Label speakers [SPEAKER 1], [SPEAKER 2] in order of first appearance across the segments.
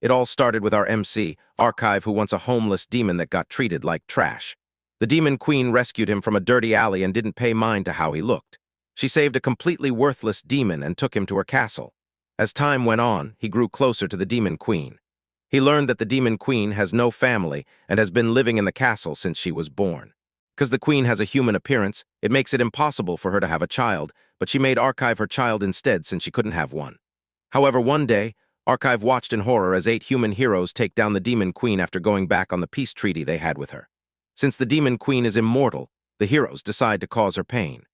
[SPEAKER 1] It all started with our MC, Archive, who wants a homeless demon that got treated like trash. The Demon Queen rescued him from a dirty alley and didn't pay mind to how he looked. She saved a completely worthless demon and took him to her castle. As time went on, he grew closer to the Demon Queen. He learned that the Demon Queen has no family and has been living in the castle since she was born. Because the Queen has a human appearance, it makes it impossible for her to have a child, but she made Archive her child instead since she couldn't have one. However, one day, Archive watched in horror as 8 human heroes take down the Demon Queen after going back on the peace treaty they had with her. Since the Demon Queen is immortal, the heroes decide to cause her pain.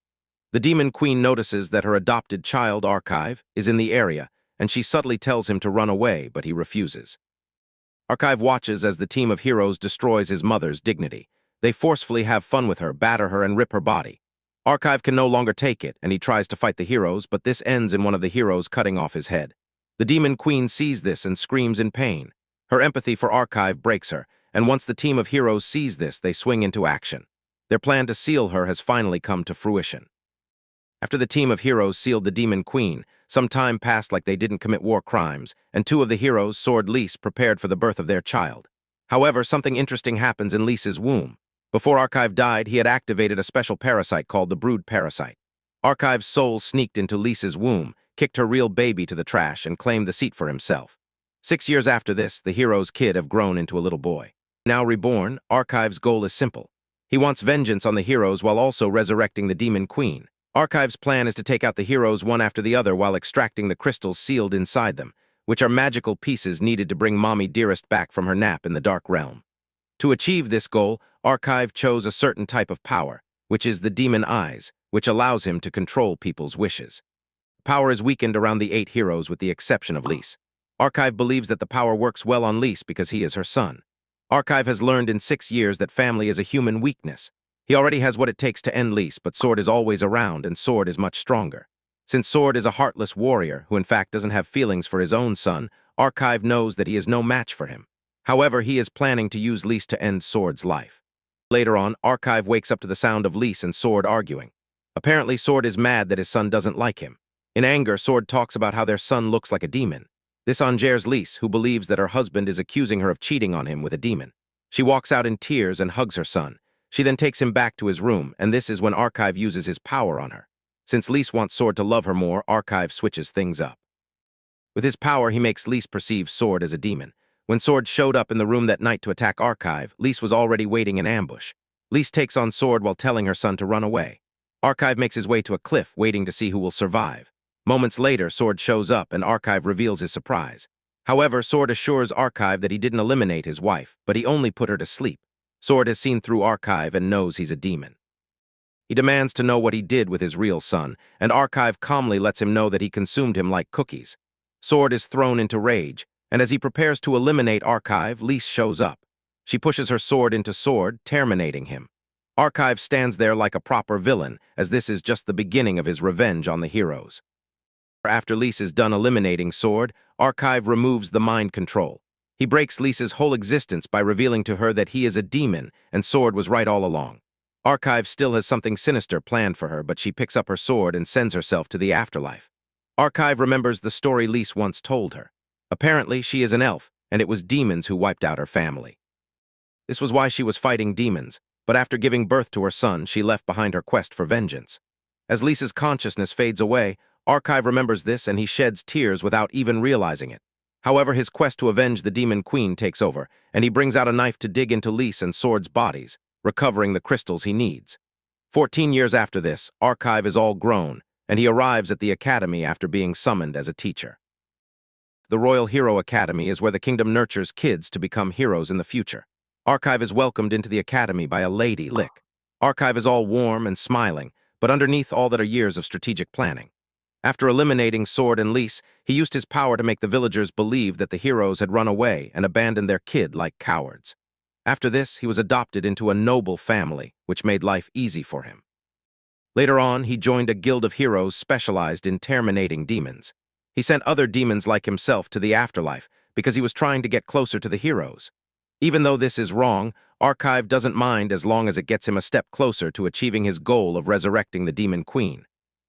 [SPEAKER 1] The Demon Queen notices that her adopted child, Archive, is in the area, and she subtly tells him to run away, but he refuses. Archive watches as the team of heroes destroys his mother's dignity. They forcefully have fun with her, batter her, and rip her body. Archive can no longer take it, and he tries to fight the heroes, but this ends in one of the heroes cutting off his head. The Demon Queen sees this and screams in pain. Her empathy for Archive breaks her, and once the team of heroes sees this, they swing into action. Their plan to seal her has finally come to fruition. After the team of heroes sealed the Demon Queen, some time passed like they didn't commit war crimes, and 2 of the heroes, Sword Lise, prepared for the birth of their child. However, something interesting happens in Lise's womb. Before Archive died, he had activated a special parasite called the Brood Parasite. Archive's soul sneaked into Lise's womb, kicked her real baby to the trash, and claimed the seat for himself. 6 years after this, the hero's kid have grown into a little boy. Now reborn, Archive's goal is simple. He wants vengeance on the heroes while also resurrecting the Demon Queen. Archive's plan is to take out the heroes one after the other while extracting the crystals sealed inside them, which are magical pieces needed to bring Mommy Dearest back from her nap in the Dark Realm. To achieve this goal, Archive chose a certain type of power, which is the Demon Eyes, which allows him to control people's wishes. Power is weakened around the 8 heroes with the exception of Lise. Archive believes that the power works well on Lise because he is her son. Archive has learned in 6 years that family is a human weakness. He already has what it takes to end Lise, but Sword is always around, and Sword is much stronger. Since Sword is a heartless warrior, who in fact doesn't have feelings for his own son, Archive knows that he is no match for him. However, he is planning to use Lise to end Sword's life. Later on, Archive wakes up to the sound of Lise and Sword arguing. Apparently, Sword is mad that his son doesn't like him. In anger, Sword talks about how their son looks like a demon. This engages Lise, who believes that her husband is accusing her of cheating on him with a demon. She walks out in tears and hugs her son. She then takes him back to his room, and this is when Archive uses his power on her. Since Lise wants Sword to love her more, Archive switches things up. With his power, he makes Lise perceive Sword as a demon. When Sword showed up in the room that night to attack Archive, Lise was already waiting in ambush. Lise takes on Sword while telling her son to run away. Archive makes his way to a cliff, waiting to see who will survive. Moments later, Sword shows up, and Archive reveals his surprise. However, Sword assures Archive that he didn't eliminate his wife, but he only put her to sleep. Sword has seen through Archive and knows he's a demon. He demands to know what he did with his real son, and Archive calmly lets him know that he consumed him like cookies. Sword is thrown into rage, and as he prepares to eliminate Archive, Lise shows up. She pushes her sword into Sword, terminating him. Archive stands there like a proper villain, as this is just the beginning of his revenge on the heroes. After Lise is done eliminating Sword, Archive removes the mind control. He breaks Lise's whole existence by revealing to her that he is a demon, and Sword was right all along. Archive still has something sinister planned for her, but she picks up her sword and sends herself to the afterlife. Archive remembers the story Lise once told her. Apparently, she is an elf, and it was demons who wiped out her family. This was why she was fighting demons, but after giving birth to her son, she left behind her quest for vengeance. As Lise's consciousness fades away, Archive remembers this and he sheds tears without even realizing it. However, his quest to avenge the Demon Queen takes over, and he brings out a knife to dig into Lise and Sword's bodies, recovering the crystals he needs. 14 years after this, Archive is all grown, and he arrives at the academy after being summoned as a teacher. The Royal Hero Academy is where the kingdom nurtures kids to become heroes in the future. Archive is welcomed into the academy by a lady, Lick. Archive is all warm and smiling, but underneath all that are years of strategic planning. After eliminating Sword and Lise, he used his power to make the villagers believe that the heroes had run away and abandoned their kid like cowards. After this, he was adopted into a noble family, which made life easy for him. Later on, he joined a guild of heroes specialized in terminating demons. He sent other demons like himself to the afterlife because he was trying to get closer to the heroes. Even though this is wrong, Archive doesn't mind as long as it gets him a step closer to achieving his goal of resurrecting the Demon Queen.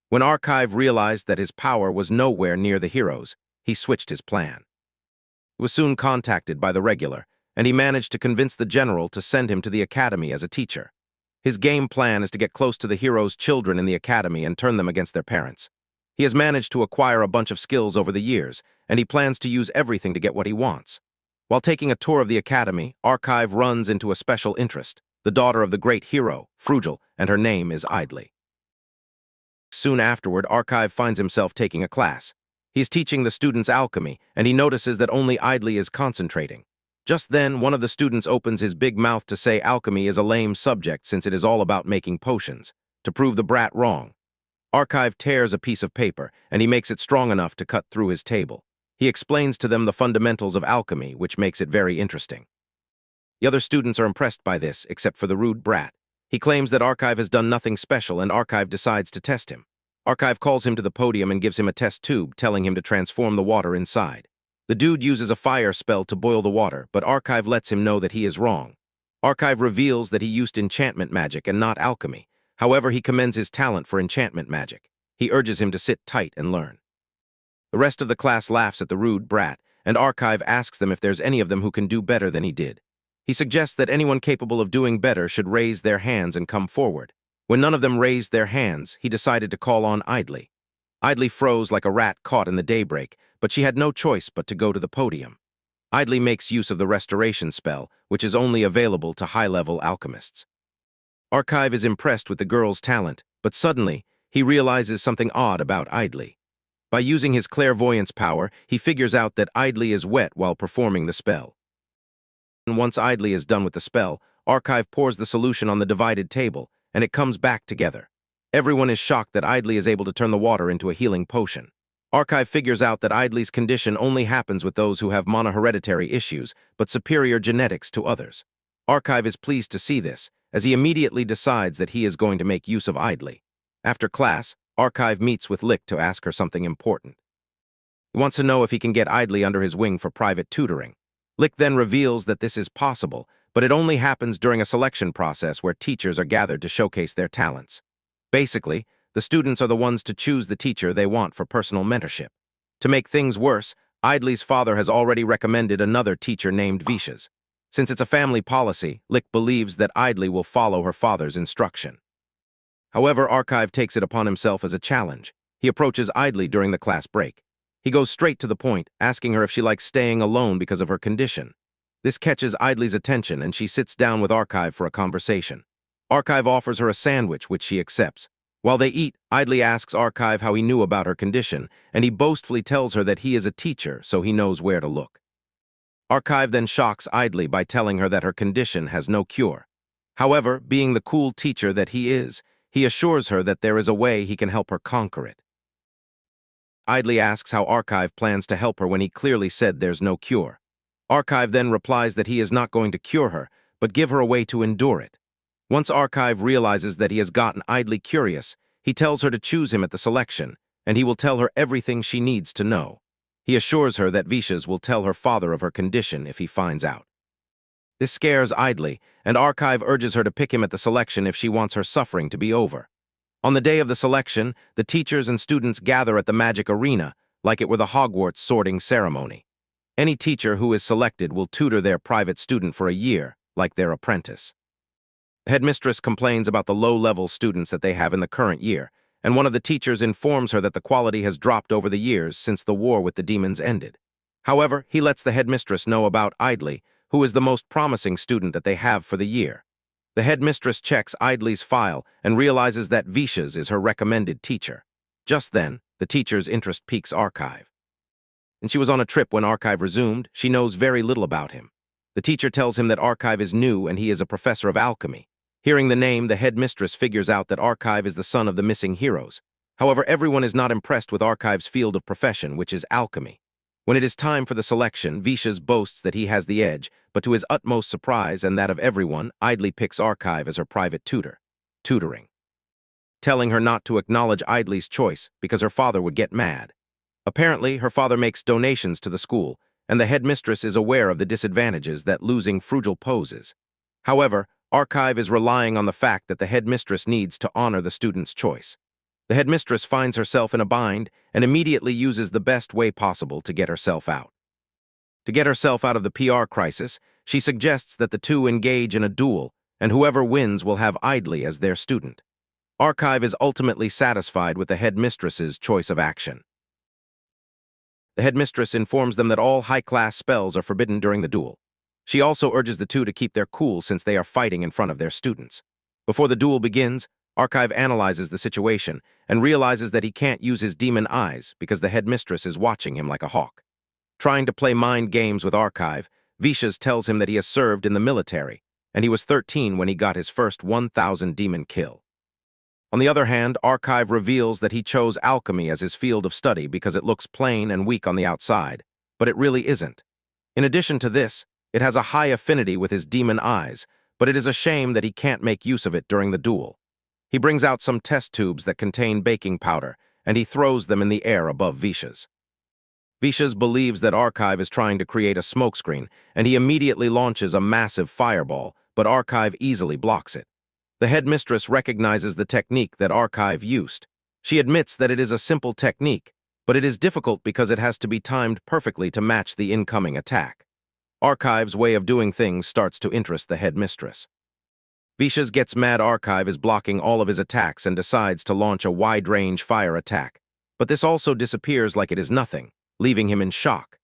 [SPEAKER 1] When Archive realized that his power was nowhere near the heroes, he switched his plan. He was soon contacted by the regular, and he managed to convince the general to send him to the academy as a teacher. His game plan is to get close to the hero's children in the academy and turn them against their parents. He has managed to acquire a bunch of skills over the years, and he plans to use everything to get what he wants. While taking a tour of the academy, Archive runs into a special interest, the daughter of the great hero, Frugel, and her name is Idly. Soon afterward, Archive finds himself taking a class. He's teaching the students alchemy, and he notices that only Idly is concentrating. Just then, one of the students opens his big mouth to say alchemy is a lame subject since it is all about making potions, to prove the brat wrong. Archive tears a piece of paper, and he makes it strong enough to cut through his table. He explains to them the fundamentals of alchemy, which makes it very interesting. The other students are impressed by this, except for the rude brat. He claims that Archive has done nothing special, and Archive decides to test him. Archive calls him to the podium and gives him a test tube, telling him to transform the water inside. The dude uses a fire spell to boil the water, but Archive lets him know that he is wrong. Archive reveals that he used enchantment magic and not alchemy. However, he commends his talent for enchantment magic. He urges him to sit tight and learn. The rest of the class laughs at the rude brat, and Archive asks them if there's any of them who can do better than he did. He suggests that anyone capable of doing better should raise their hands and come forward. When none of them raised their hands, he decided to call on Idly. Idly froze like a rat caught in the daybreak, but she had no choice but to go to the podium. Idly makes use of the restoration spell, which is only available to high-level alchemists. Archive is impressed with the girl's talent, but suddenly, he realizes something odd about Idly. By using his clairvoyance power, he figures out that Idly is wet while performing the spell. And once Idly is done with the spell, Archive pours the solution on the divided table, and it comes back together. Everyone is shocked that Idly is able to turn the water into a healing potion. Archive figures out that Idly's condition only happens with those who have monohereditary issues, but superior genetics to others. Archive is pleased to see this, as he immediately decides that he is going to make use of Idly. After class, Archive meets with Lick to ask her something important. He wants to know if he can get Idly under his wing for private tutoring. Lick then reveals that this is possible, but it only happens during a selection process where teachers are gathered to showcase their talents. Basically, the students are the ones to choose the teacher they want for personal mentorship. To make things worse, Idly's father has already recommended another teacher named Visha's. Since it's a family policy, Lick believes that Idly will follow her father's instruction. However, Archive takes it upon himself as a challenge. He approaches Idly during the class break. He goes straight to the point, asking her if she likes staying alone because of her condition. This catches Idly's attention, and she sits down with Archive for a conversation. Archive offers her a sandwich, which she accepts. While they eat, Idly asks Archive how he knew about her condition, and he boastfully tells her that he is a teacher, so he knows where to look. Archive then shocks Idly by telling her that her condition has no cure. However, being the cool teacher that he is, he assures her that there is a way he can help her conquer it. Idly asks how Archive plans to help her when he clearly said there's no cure. Archive then replies that he is not going to cure her, but give her a way to endure it. Once Archive realizes that he has gotten Idly curious, he tells her to choose him at the selection, and he will tell her everything she needs to know. He assures her that Visha's will tell her father of her condition if he finds out. This scares Idly, and Archive urges her to pick him at the selection if she wants her suffering to be over. On the day of the selection, the teachers and students gather at the magic arena, like it were the Hogwarts sorting ceremony. Any teacher who is selected will tutor their private student for a year, like their apprentice. The headmistress complains about the low-level students that they have in the current year, and one of the teachers informs her that the quality has dropped over the years since the war with the demons ended. However, he lets the headmistress know about Idly, who is the most promising student that they have for the year. The headmistress checks Idly's file and realizes that Visha's is her recommended teacher. Just then, the teacher's interest piques Archive. And she was on a trip when Archive resumed. She knows very little about him. The teacher tells him that Archive is new and he is a professor of alchemy. Hearing the name, the headmistress figures out that Archive is the son of the missing heroes. However, everyone is not impressed with Archive's field of profession, which is alchemy. When it is time for the selection, Visha's boasts that he has the edge, but to his utmost surprise and that of everyone, Idly picks Archive as her private tutoring, telling her not to acknowledge Idly's choice because her father would get mad. Apparently, her father makes donations to the school, and the headmistress is aware of the disadvantages that losing Frugel poses. However, Archive is relying on the fact that the headmistress needs to honor the student's choice. The headmistress finds herself in a bind and immediately uses the best way possible to get herself out. To get herself out of the PR crisis, she suggests that the two engage in a duel, and whoever wins will have Idly as their student. Archive is ultimately satisfied with the headmistress's choice of action. The headmistress informs them that all high-class spells are forbidden during the duel. She also urges the two to keep their cool since they are fighting in front of their students. Before the duel begins, Archive analyzes the situation and realizes that he can't use his demon eyes because the headmistress is watching him like a hawk. Trying to play mind games with Archive, Vishas tells him that he has served in the military, and he was 13 when he got his first 1,000 demon kill. On the other hand, Archive reveals that he chose alchemy as his field of study because it looks plain and weak on the outside, but it really isn't. In addition to this, it has a high affinity with his demon eyes, but it is a shame that he can't make use of it during the duel. He brings out some test tubes that contain baking powder, and he throws them in the air above Vishas. Vishas believes that Archive is trying to create a smokescreen, and he immediately launches a massive fireball, but Archive easily blocks it. The headmistress recognizes the technique that Archive used. She admits that it is a simple technique, but it is difficult because it has to be timed perfectly to match the incoming attack. Archive's way of doing things starts to interest the headmistress. Vishas gets mad Archive is blocking all of his attacks and decides to launch a wide-range fire attack, but this also disappears like it is nothing, leaving him in shock.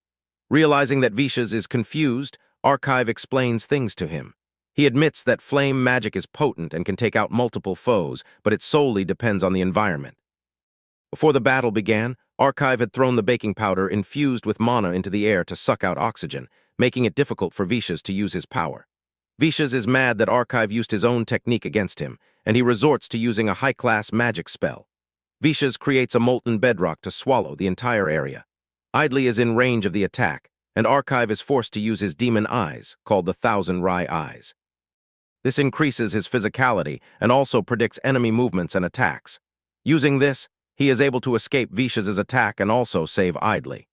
[SPEAKER 1] Realizing that Vishas is confused, Archive explains things to him. He admits that flame magic is potent and can take out multiple foes, but it solely depends on the environment. Before the battle began, Archive had thrown the baking powder infused with mana into the air to suck out oxygen, making it difficult for Vishas to use his power. Vishas is mad that Archive used his own technique against him, and he resorts to using a high-class magic spell. Vishas creates a molten bedrock to swallow the entire area. Idly is in range of the attack, and Archive is forced to use his demon eyes, called the Thousand Rai Eyes. This increases his physicality and also predicts enemy movements and attacks. Using this, he is able to escape Vishas' attack and also save Idly.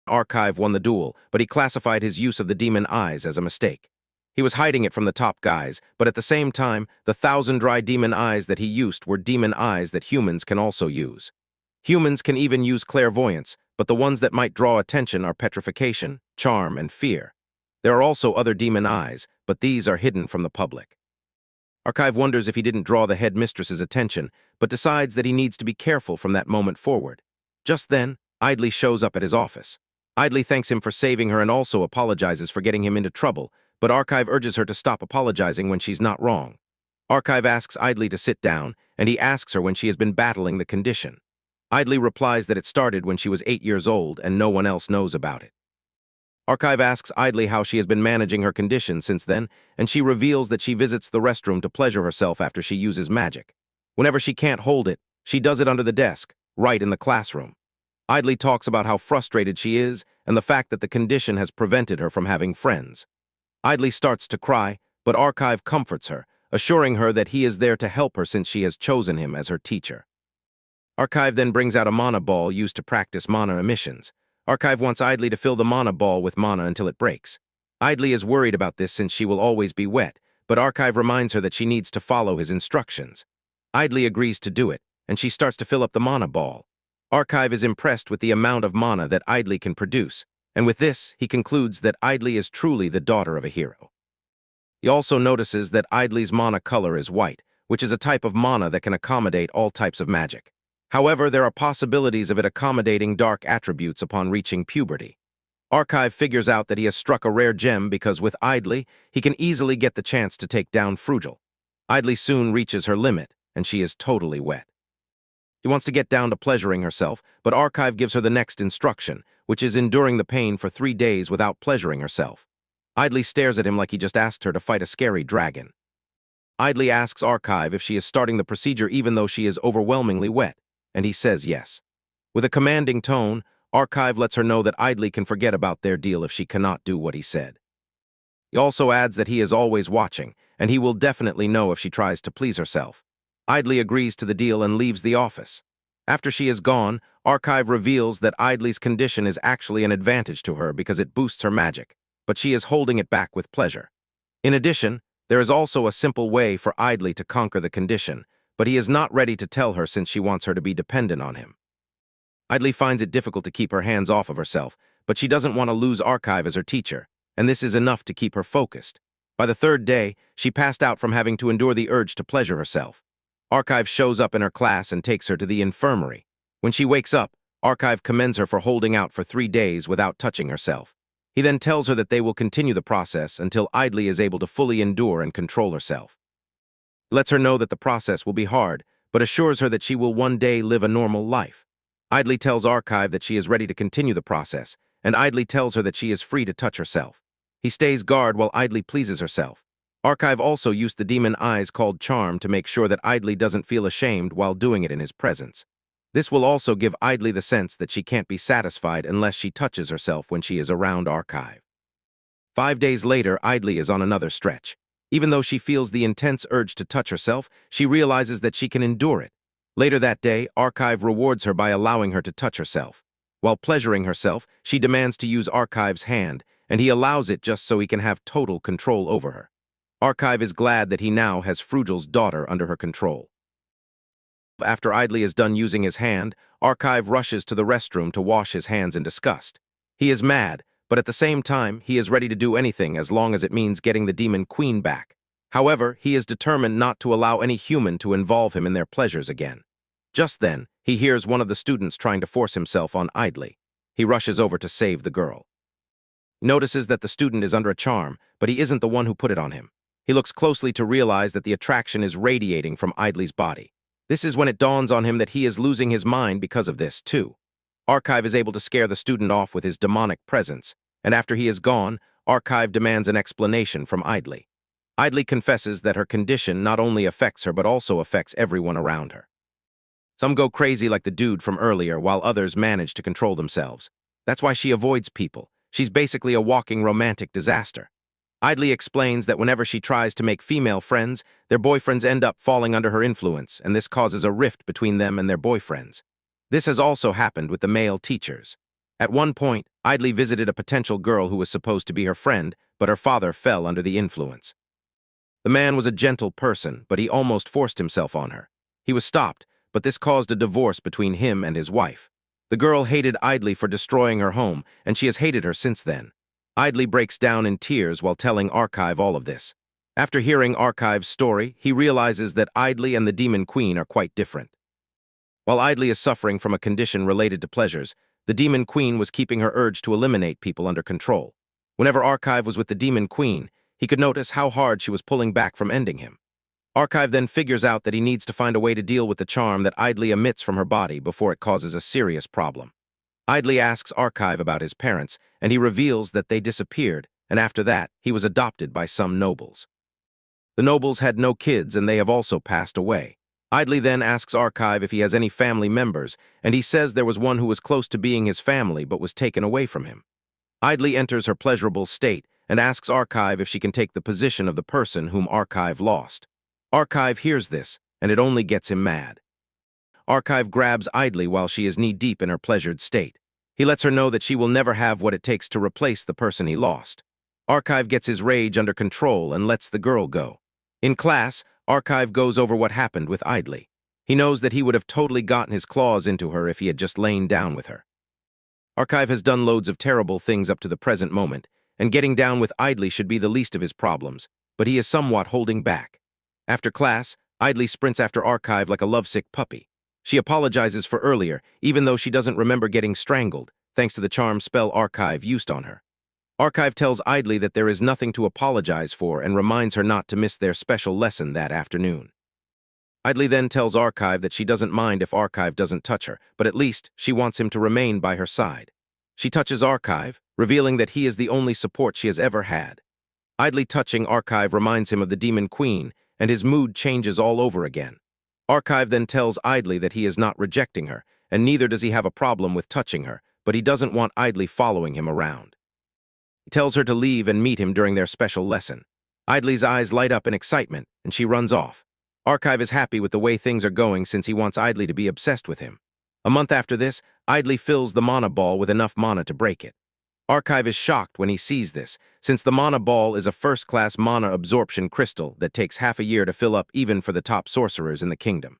[SPEAKER 1] Archive won the duel, but he classified his use of the demon eyes as a mistake. He was hiding it from the top guys, but at the same time, the 1,000 dry demon eyes that he used were demon eyes that humans can also use. Humans can even use clairvoyance, but the ones that might draw attention are petrification, charm, and fear. There are also other demon eyes, but these are hidden from the public. Archive wonders if he didn't draw the headmistress's attention, but decides that he needs to be careful from that moment forward. Just then, Idly shows up at his office. Idly thanks him for saving her and also apologizes for getting him into trouble, but Archive urges her to stop apologizing when she's not wrong. Archive asks Idly to sit down, and he asks her when she has been battling the condition. Idly replies that it started when she was 8 years old and no one else knows about it. Archive asks Idly how she has been managing her condition since then, and she reveals that she visits the restroom to pleasure herself after she uses magic. Whenever she can't hold it, she does it under the desk, right in the classroom. Idly talks about how frustrated she is and the fact that the condition has prevented her from having friends. Idly starts to cry, but Archive comforts her, assuring her that he is there to help her since she has chosen him as her teacher. Archive then brings out a mana ball used to practice mana emissions. Archive wants Idly to fill the mana ball with mana until it breaks. Idly is worried about this since she will always be wet, but Archive reminds her that she needs to follow his instructions. Idly agrees to do it, and she starts to fill up the mana ball. Archive is impressed with the amount of mana that Idly can produce, and with this, he concludes that Idly is truly the daughter of a hero. He also notices that Idly's mana color is white, which is a type of mana that can accommodate all types of magic. However, there are possibilities of it accommodating dark attributes upon reaching puberty. Archive figures out that he has struck a rare gem because with Idly, he can easily get the chance to take down Frugil. Idly soon reaches her limit, and she is totally wet. He wants to get down to pleasuring herself, but Archive gives her the next instruction, which is enduring the pain for 3 days without pleasuring herself. Idly stares at him like he just asked her to fight a scary dragon. Idly asks Archive if she is starting the procedure even though she is overwhelmingly wet, and he says yes. With a commanding tone, Archive lets her know that Idly can forget about their deal if she cannot do what he said. He also adds that he is always watching, and he will definitely know if she tries to please herself. Idly agrees to the deal and leaves the office. After she is gone, Archive reveals that Idly's condition is actually an advantage to her because it boosts her magic, but she is holding it back with pleasure. In addition, there is also a simple way for Idly to conquer the condition, but he is not ready to tell her since she wants her to be dependent on him. Idly finds it difficult to keep her hands off of herself, but she doesn't want to lose Archive as her teacher, and this is enough to keep her focused. By the third day, she passed out from having to endure the urge to pleasure herself. Archive shows up in her class and takes her to the infirmary. When she wakes up, Archive commends her for holding out for 3 days without touching herself. He then tells her that they will continue the process until Idly is able to fully endure and control herself. He lets her know that the process will be hard, but assures her that she will one day live a normal life. Idly tells Archive that she is ready to continue the process, and Idly tells her that she is free to touch herself. He stays guard while Idly pleases herself. Archive also used the demon eyes called Charm to make sure that Idly doesn't feel ashamed while doing it in his presence. This will also give Idly the sense that she can't be satisfied unless she touches herself when she is around Archive. 5 days later, Idly is on another stretch. Even though she feels the intense urge to touch herself, she realizes that she can endure it. Later that day, Archive rewards her by allowing her to touch herself. While pleasuring herself, she demands to use Archive's hand, and he allows it just so he can have total control over her. Archive is glad that he now has Frugal's daughter under her control. After Idly is done using his hand, Archive rushes to the restroom to wash his hands in disgust. He is mad, but at the same time, he is ready to do anything as long as it means getting the Demon Queen back. However, he is determined not to allow any human to involve him in their pleasures again. Just then, he hears one of the students trying to force himself on Idly. He rushes over to save the girl. He notices that the student is under a charm, but he isn't the one who put it on him. He looks closely to realize that the attraction is radiating from Idly's body. This is when it dawns on him that he is losing his mind because of this, too. Archive is able to scare the student off with his demonic presence, and after he is gone, Archive demands an explanation from Idly. Idly confesses that her condition not only affects her but also affects everyone around her. Some go crazy like the dude from earlier, while others manage to control themselves. That's why she avoids people. She's basically a walking romantic disaster. Idly explains that whenever she tries to make female friends, their boyfriends end up falling under her influence, and this causes a rift between them and their boyfriends. This has also happened with the male teachers. At one point, Idly visited a potential girl who was supposed to be her friend, but her father fell under the influence. The man was a gentle person, but he almost forced himself on her. He was stopped, but this caused a divorce between him and his wife. The girl hated Idly for destroying her home, and she has hated her since then. Idly breaks down in tears while telling Archive all of this. After hearing Archive's story, he realizes that Idly and the Demon Queen are quite different. While Idly is suffering from a condition related to pleasures, the Demon Queen was keeping her urge to eliminate people under control. Whenever Archive was with the Demon Queen, he could notice how hard she was pulling back from ending him. Archive then figures out that he needs to find a way to deal with the charm that Idly emits from her body before it causes a serious problem. Idly asks Archive about his parents, and he reveals that they disappeared, and after that, he was adopted by some nobles. The nobles had no kids, and they have also passed away. Idly then asks Archive if he has any family members, and he says there was one who was close to being his family but was taken away from him. Idly enters her pleasurable state and asks Archive if she can take the position of the person whom Archive lost. Archive hears this, and it only gets him mad. Archive grabs Idly while she is knee-deep in her pleasured state. He lets her know that she will never have what it takes to replace the person he lost. Archive gets his rage under control and lets the girl go. In class, Archive goes over what happened with Idly. He knows that he would have totally gotten his claws into her if he had just lain down with her. Archive has done loads of terrible things up to the present moment, and getting down with Idly should be the least of his problems, but he is somewhat holding back. After class, Idly sprints after Archive like a lovesick puppy. She apologizes for earlier, even though she doesn't remember getting strangled, thanks to the charm spell Archive used on her. Archive tells Idly that there is nothing to apologize for and reminds her not to miss their special lesson that afternoon. Idly then tells Archive that she doesn't mind if Archive doesn't touch her, but at least she wants him to remain by her side. She touches Archive, revealing that he is the only support she has ever had. Idly touching Archive reminds him of the Demon Queen, and his mood changes all over again. Archive then tells Idly that he is not rejecting her, and neither does he have a problem with touching her, but he doesn't want Idly following him around. He tells her to leave and meet him during their special lesson. Idly's eyes light up in excitement, and she runs off. Archive is happy with the way things are going since he wants Idly to be obsessed with him. A month after this, Idly fills the mana ball with enough mana to break it. Archive is shocked when he sees this, since the mana ball is a first-class mana absorption crystal that takes half a year to fill up even for the top sorcerers in the kingdom.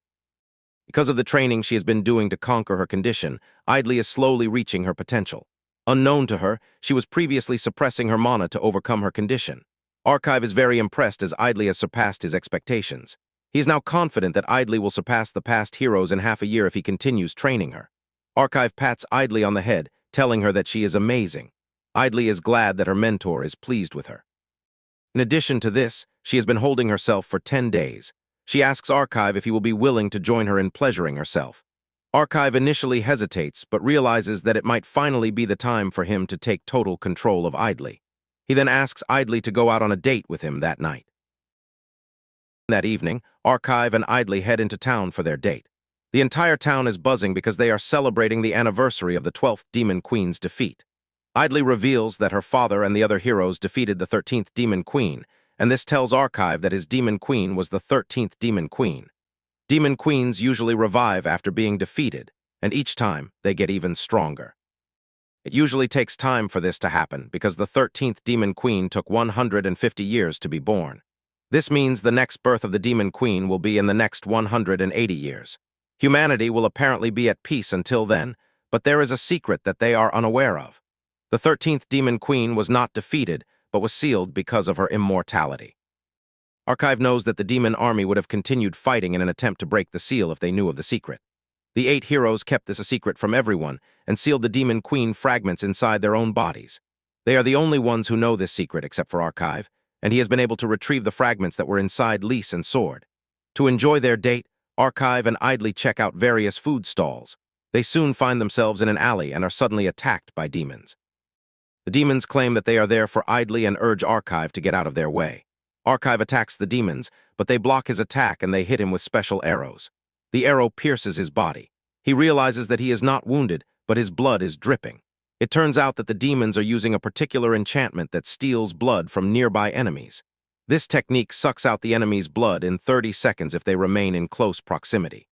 [SPEAKER 1] Because of the training she has been doing to conquer her condition, Idly is slowly reaching her potential. Unknown to her, she was previously suppressing her mana to overcome her condition. Archive is very impressed as Idly has surpassed his expectations. He is now confident that Idly will surpass the past heroes in half a year if he continues training her. Archive pats Idly on the head, telling her that she is amazing. Idly is glad that her mentor is pleased with her. In addition to this, she has been holding herself for 10 days. She asks Archive if he will be willing to join her in pleasuring herself. Archive initially hesitates, but realizes that it might finally be the time for him to take total control of Idly. He then asks Idly to go out on a date with him that night. That evening, Archive and Idly head into town for their date. The entire town is buzzing because they are celebrating the anniversary of the 12th Demon Queen's defeat. Idly reveals that her father and the other heroes defeated the 13th Demon Queen, and this tells Archive that his Demon Queen was the 13th Demon Queen. Demon Queens usually revive after being defeated, and each time they get even stronger. It usually takes time for this to happen because the 13th Demon Queen took 150 years to be born. This means the next birth of the Demon Queen will be in the next 180 years. Humanity will apparently be at peace until then, but there is a secret that they are unaware of. The 13th Demon Queen was not defeated, but was sealed because of her immortality. Archive knows that the demon army would have continued fighting in an attempt to break the seal if they knew of the secret. The 8 heroes kept this a secret from everyone and sealed the Demon Queen fragments inside their own bodies. They are the only ones who know this secret except for Archive, and he has been able to retrieve the fragments that were inside Lise and Sword. To enjoy their date, Archive and Idly check out various food stalls. They soon find themselves in an alley and are suddenly attacked by demons. The demons claim that they are there for Idly and urge Archive to get out of their way. Archive attacks the demons, but they block his attack and they hit him with special arrows. The arrow pierces his body. He realizes that he is not wounded, but his blood is dripping. It turns out that the demons are using a particular enchantment that steals blood from nearby enemies. This technique sucks out the enemy's blood in 30 seconds if they remain in close proximity.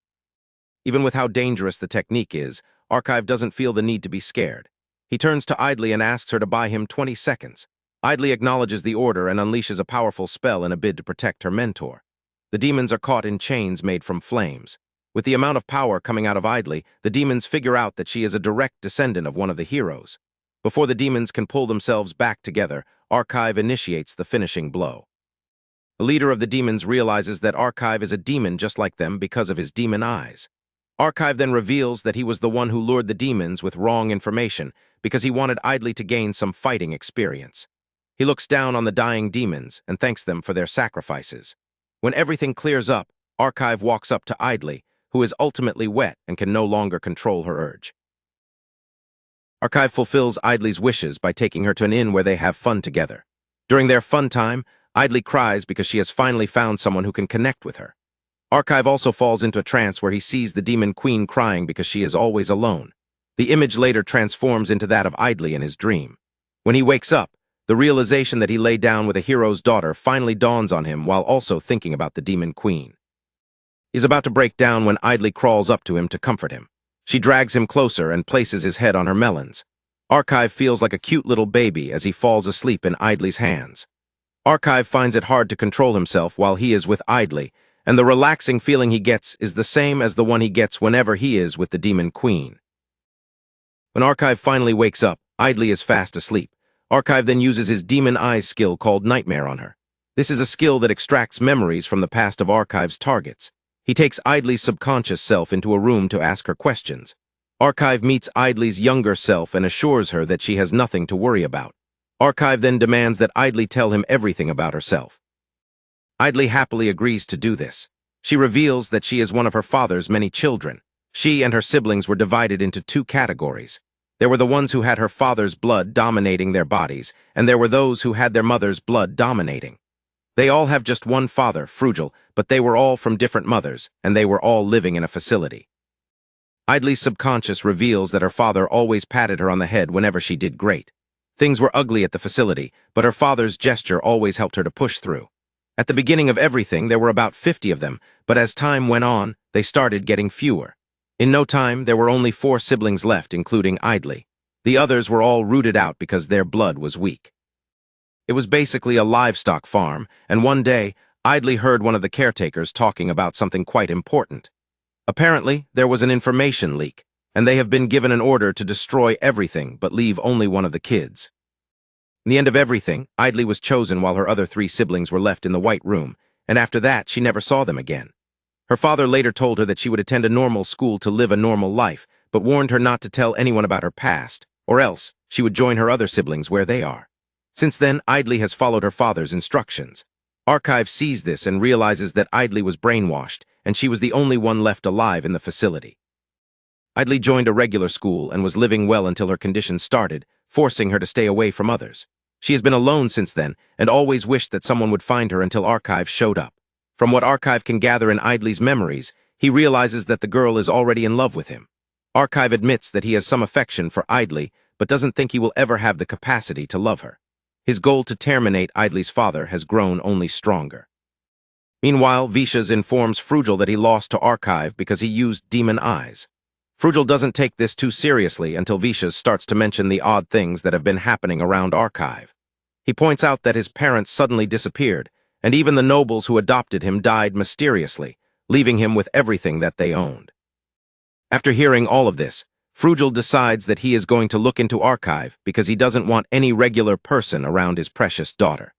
[SPEAKER 1] Even with how dangerous the technique is, Archive doesn't feel the need to be scared. He turns to Idly and asks her to buy him 20 seconds. Idly acknowledges the order and unleashes a powerful spell in a bid to protect her mentor. The demons are caught in chains made from flames. With the amount of power coming out of Idly, the demons figure out that she is a direct descendant of one of the heroes. Before the demons can pull themselves back together, Archive initiates the finishing blow. The leader of the demons realizes that Archive is a demon just like them because of his demon eyes. Archive then reveals that he was the one who lured the demons with wrong information because he wanted Idly to gain some fighting experience. He looks down on the dying demons and thanks them for their sacrifices. When everything clears up, Archive walks up to Idly, who is ultimately wet and can no longer control her urge. Archive fulfills Idly's wishes by taking her to an inn where they have fun together. During their fun time, Idly cries because she has finally found someone who can connect with her. Archive also falls into a trance where he sees the Demon Queen crying because she is always alone. The image later transforms into that of Idly in his dream. When he wakes up, the realization that he lay down with a hero's daughter finally dawns on him while also thinking about the Demon Queen. He's about to break down when Idly crawls up to him to comfort him. She drags him closer and places his head on her melons. Archive feels like a cute little baby as he falls asleep in Idly's hands. Archive finds it hard to control himself while he is with Idly, and the relaxing feeling he gets is the same as the one he gets whenever he is with the Demon Queen. When Archive finally wakes up, Idly is fast asleep. Archive then uses his Demon Eyes skill called Nightmare on her. This is a skill that extracts memories from the past of Archive's targets. He takes Idly's subconscious self into a room to ask her questions. Archive meets Idly's younger self and assures her that she has nothing to worry about. Archive then demands that Idly tell him everything about herself. Idly happily agrees to do this. She reveals that she is one of her father's many children. She and her siblings were divided into 2 categories. There were the ones who had her father's blood dominating their bodies, and there were those who had their mother's blood dominating. They all have just one father, Frugel, but they were all from different mothers, and they were all living in a facility. Idly's subconscious reveals that her father always patted her on the head whenever she did great. Things were ugly at the facility, but her father's gesture always helped her to push through. At the beginning of everything, there were about 50 of them, but as time went on, they started getting fewer. In no time, there were only 4 siblings left, including Idly. The others were all rooted out because their blood was weak. It was basically a livestock farm, and one day, Idly heard one of the caretakers talking about something quite important. Apparently, there was an information leak. and they have been given an order to destroy everything but leave only one of the kids. In the end of everything, Idly was chosen while her other 3 siblings were left in the White Room, and after that she never saw them again. Her father later told her that she would attend a normal school to live a normal life, but warned her not to tell anyone about her past, or else she would join her other siblings where they are. Since then, Idly has followed her father's instructions. Archive sees this and realizes that Idly was brainwashed, and she was the only one left alive in the facility. Idly joined a regular school and was living well until her condition started, forcing her to stay away from others. She has been alone since then, and always wished that someone would find her until Archive showed up. From what Archive can gather in Idly's memories, he realizes that the girl is already in love with him. Archive admits that he has some affection for Idly, but doesn't think he will ever have the capacity to love her. His goal to terminate Idly's father has grown only stronger. Meanwhile, Vishas informs Frugel that he lost to Archive because he used demon eyes. Frugel doesn't take this too seriously until Vishas starts to mention the odd things that have been happening around Archive. He points out that his parents suddenly disappeared, and even the nobles who adopted him died mysteriously, leaving him with everything that they owned. After hearing all of this, Frugel decides that he is going to look into Archive because he doesn't want any regular person around his precious daughter.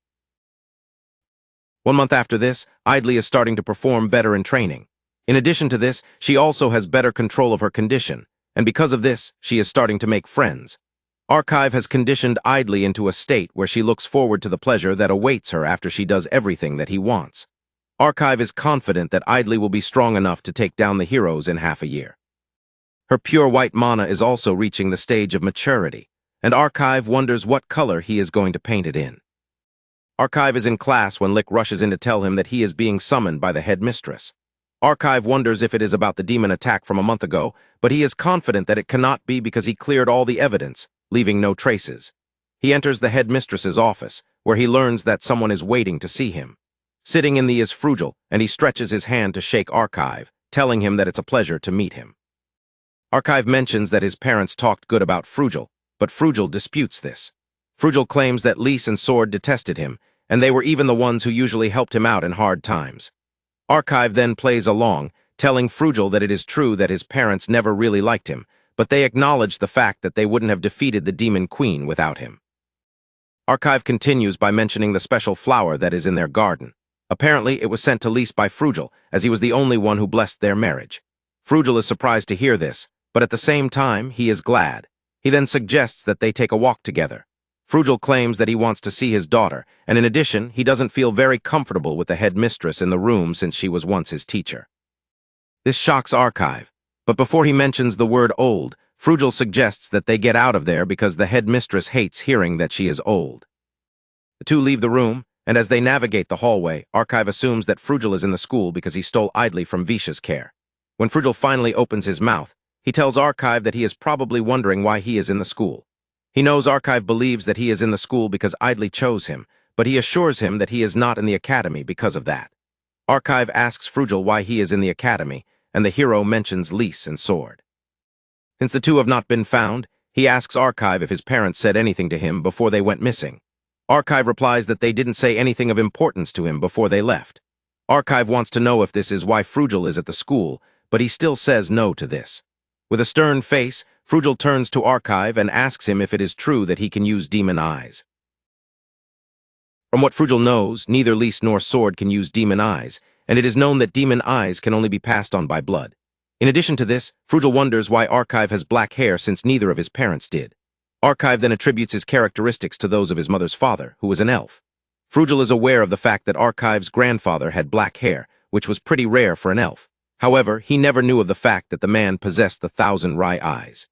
[SPEAKER 1] 1 month after this, Idly is starting to perform better in training. In addition to this, she also has better control of her condition, and because of this, she is starting to make friends. Archive has conditioned Idly into a state where she looks forward to the pleasure that awaits her after she does everything that he wants. Archive is confident that Idly will be strong enough to take down the heroes in half a year. Her pure white mana is also reaching the stage of maturity, and Archive wonders what color he is going to paint it in. Archive is in class when Lick rushes in to tell him that he is being summoned by the headmistress. Archive wonders if it is about the demon attack from a month ago, but he is confident that it cannot be because he cleared all the evidence, leaving no traces. He enters the headmistress's office, where he learns that someone is waiting to see him. Sitting in the is Frugel, and he stretches his hand to shake Archive, telling him that it's a pleasure to meet him. Archive mentions that his parents talked good about Frugel, but Frugel disputes this. Frugel claims that Lys and Sword detested him, and they were even the ones who usually helped him out in hard times. Archive then plays along, telling Frugel that it is true that his parents never really liked him, but they acknowledge the fact that they wouldn't have defeated the Demon Queen without him. Archive continues by mentioning the special flower that is in their garden. Apparently, it was sent to Lys by Frugel, as he was the only one who blessed their marriage. Frugel is surprised to hear this, but at the same time, he is glad. He then suggests that they take a walk together. Frugel claims that he wants to see his daughter, and in addition, he doesn't feel very comfortable with the headmistress in the room since she was once his teacher. This shocks Archive, but before he mentions the word old, Frugel suggests that they get out of there because the headmistress hates hearing that she is old. The two leave the room, and as they navigate the hallway, Archive assumes that Frugel is in the school because he stole Idly from Visha's care. When Frugel finally opens his mouth, he tells Archive that he is probably wondering why he is in the school. He knows Archive believes that he is in the school because Idly chose him, but he assures him that he is not in the academy because of that. Archive asks Frugel why he is in the academy, and the hero mentions Lys and Sword. Since the two have not been found, he asks Archive if his parents said anything to him before they went missing. Archive replies that they didn't say anything of importance to him before they left. Archive wants to know if this is why Frugel is at the school, but he still says no to this. With a stern face, Frugel turns to Archive and asks him if it is true that he can use demon eyes. From what Frugel knows, neither Lys nor Sword can use demon eyes, and it is known that demon eyes can only be passed on by blood. In addition to this, Frugel wonders why Archive has black hair since neither of his parents did. Archive then attributes his characteristics to those of his mother's father, who was an elf. Frugel is aware of the fact that Archive's grandfather had black hair, which was pretty rare for an elf. However, he never knew of the fact that the man possessed the 1,000 Rai eyes.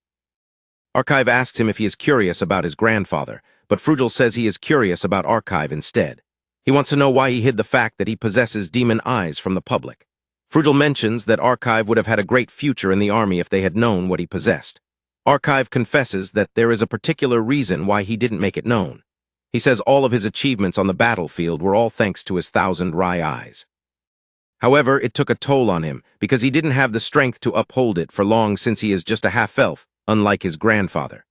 [SPEAKER 1] Archive asks him if he is curious about his grandfather, but Frugel says he is curious about Archive instead. He wants to know why he hid the fact that he possesses demon eyes from the public. Frugel mentions that Archive would have had a great future in the army if they had known what he possessed. Archive confesses that there is a particular reason why he didn't make it known. He says all of his achievements on the battlefield were all thanks to his 1,000 Rai eyes. However, it took a toll on him because he didn't have the strength to uphold it for long since he is just a half-elf, unlike his grandfather.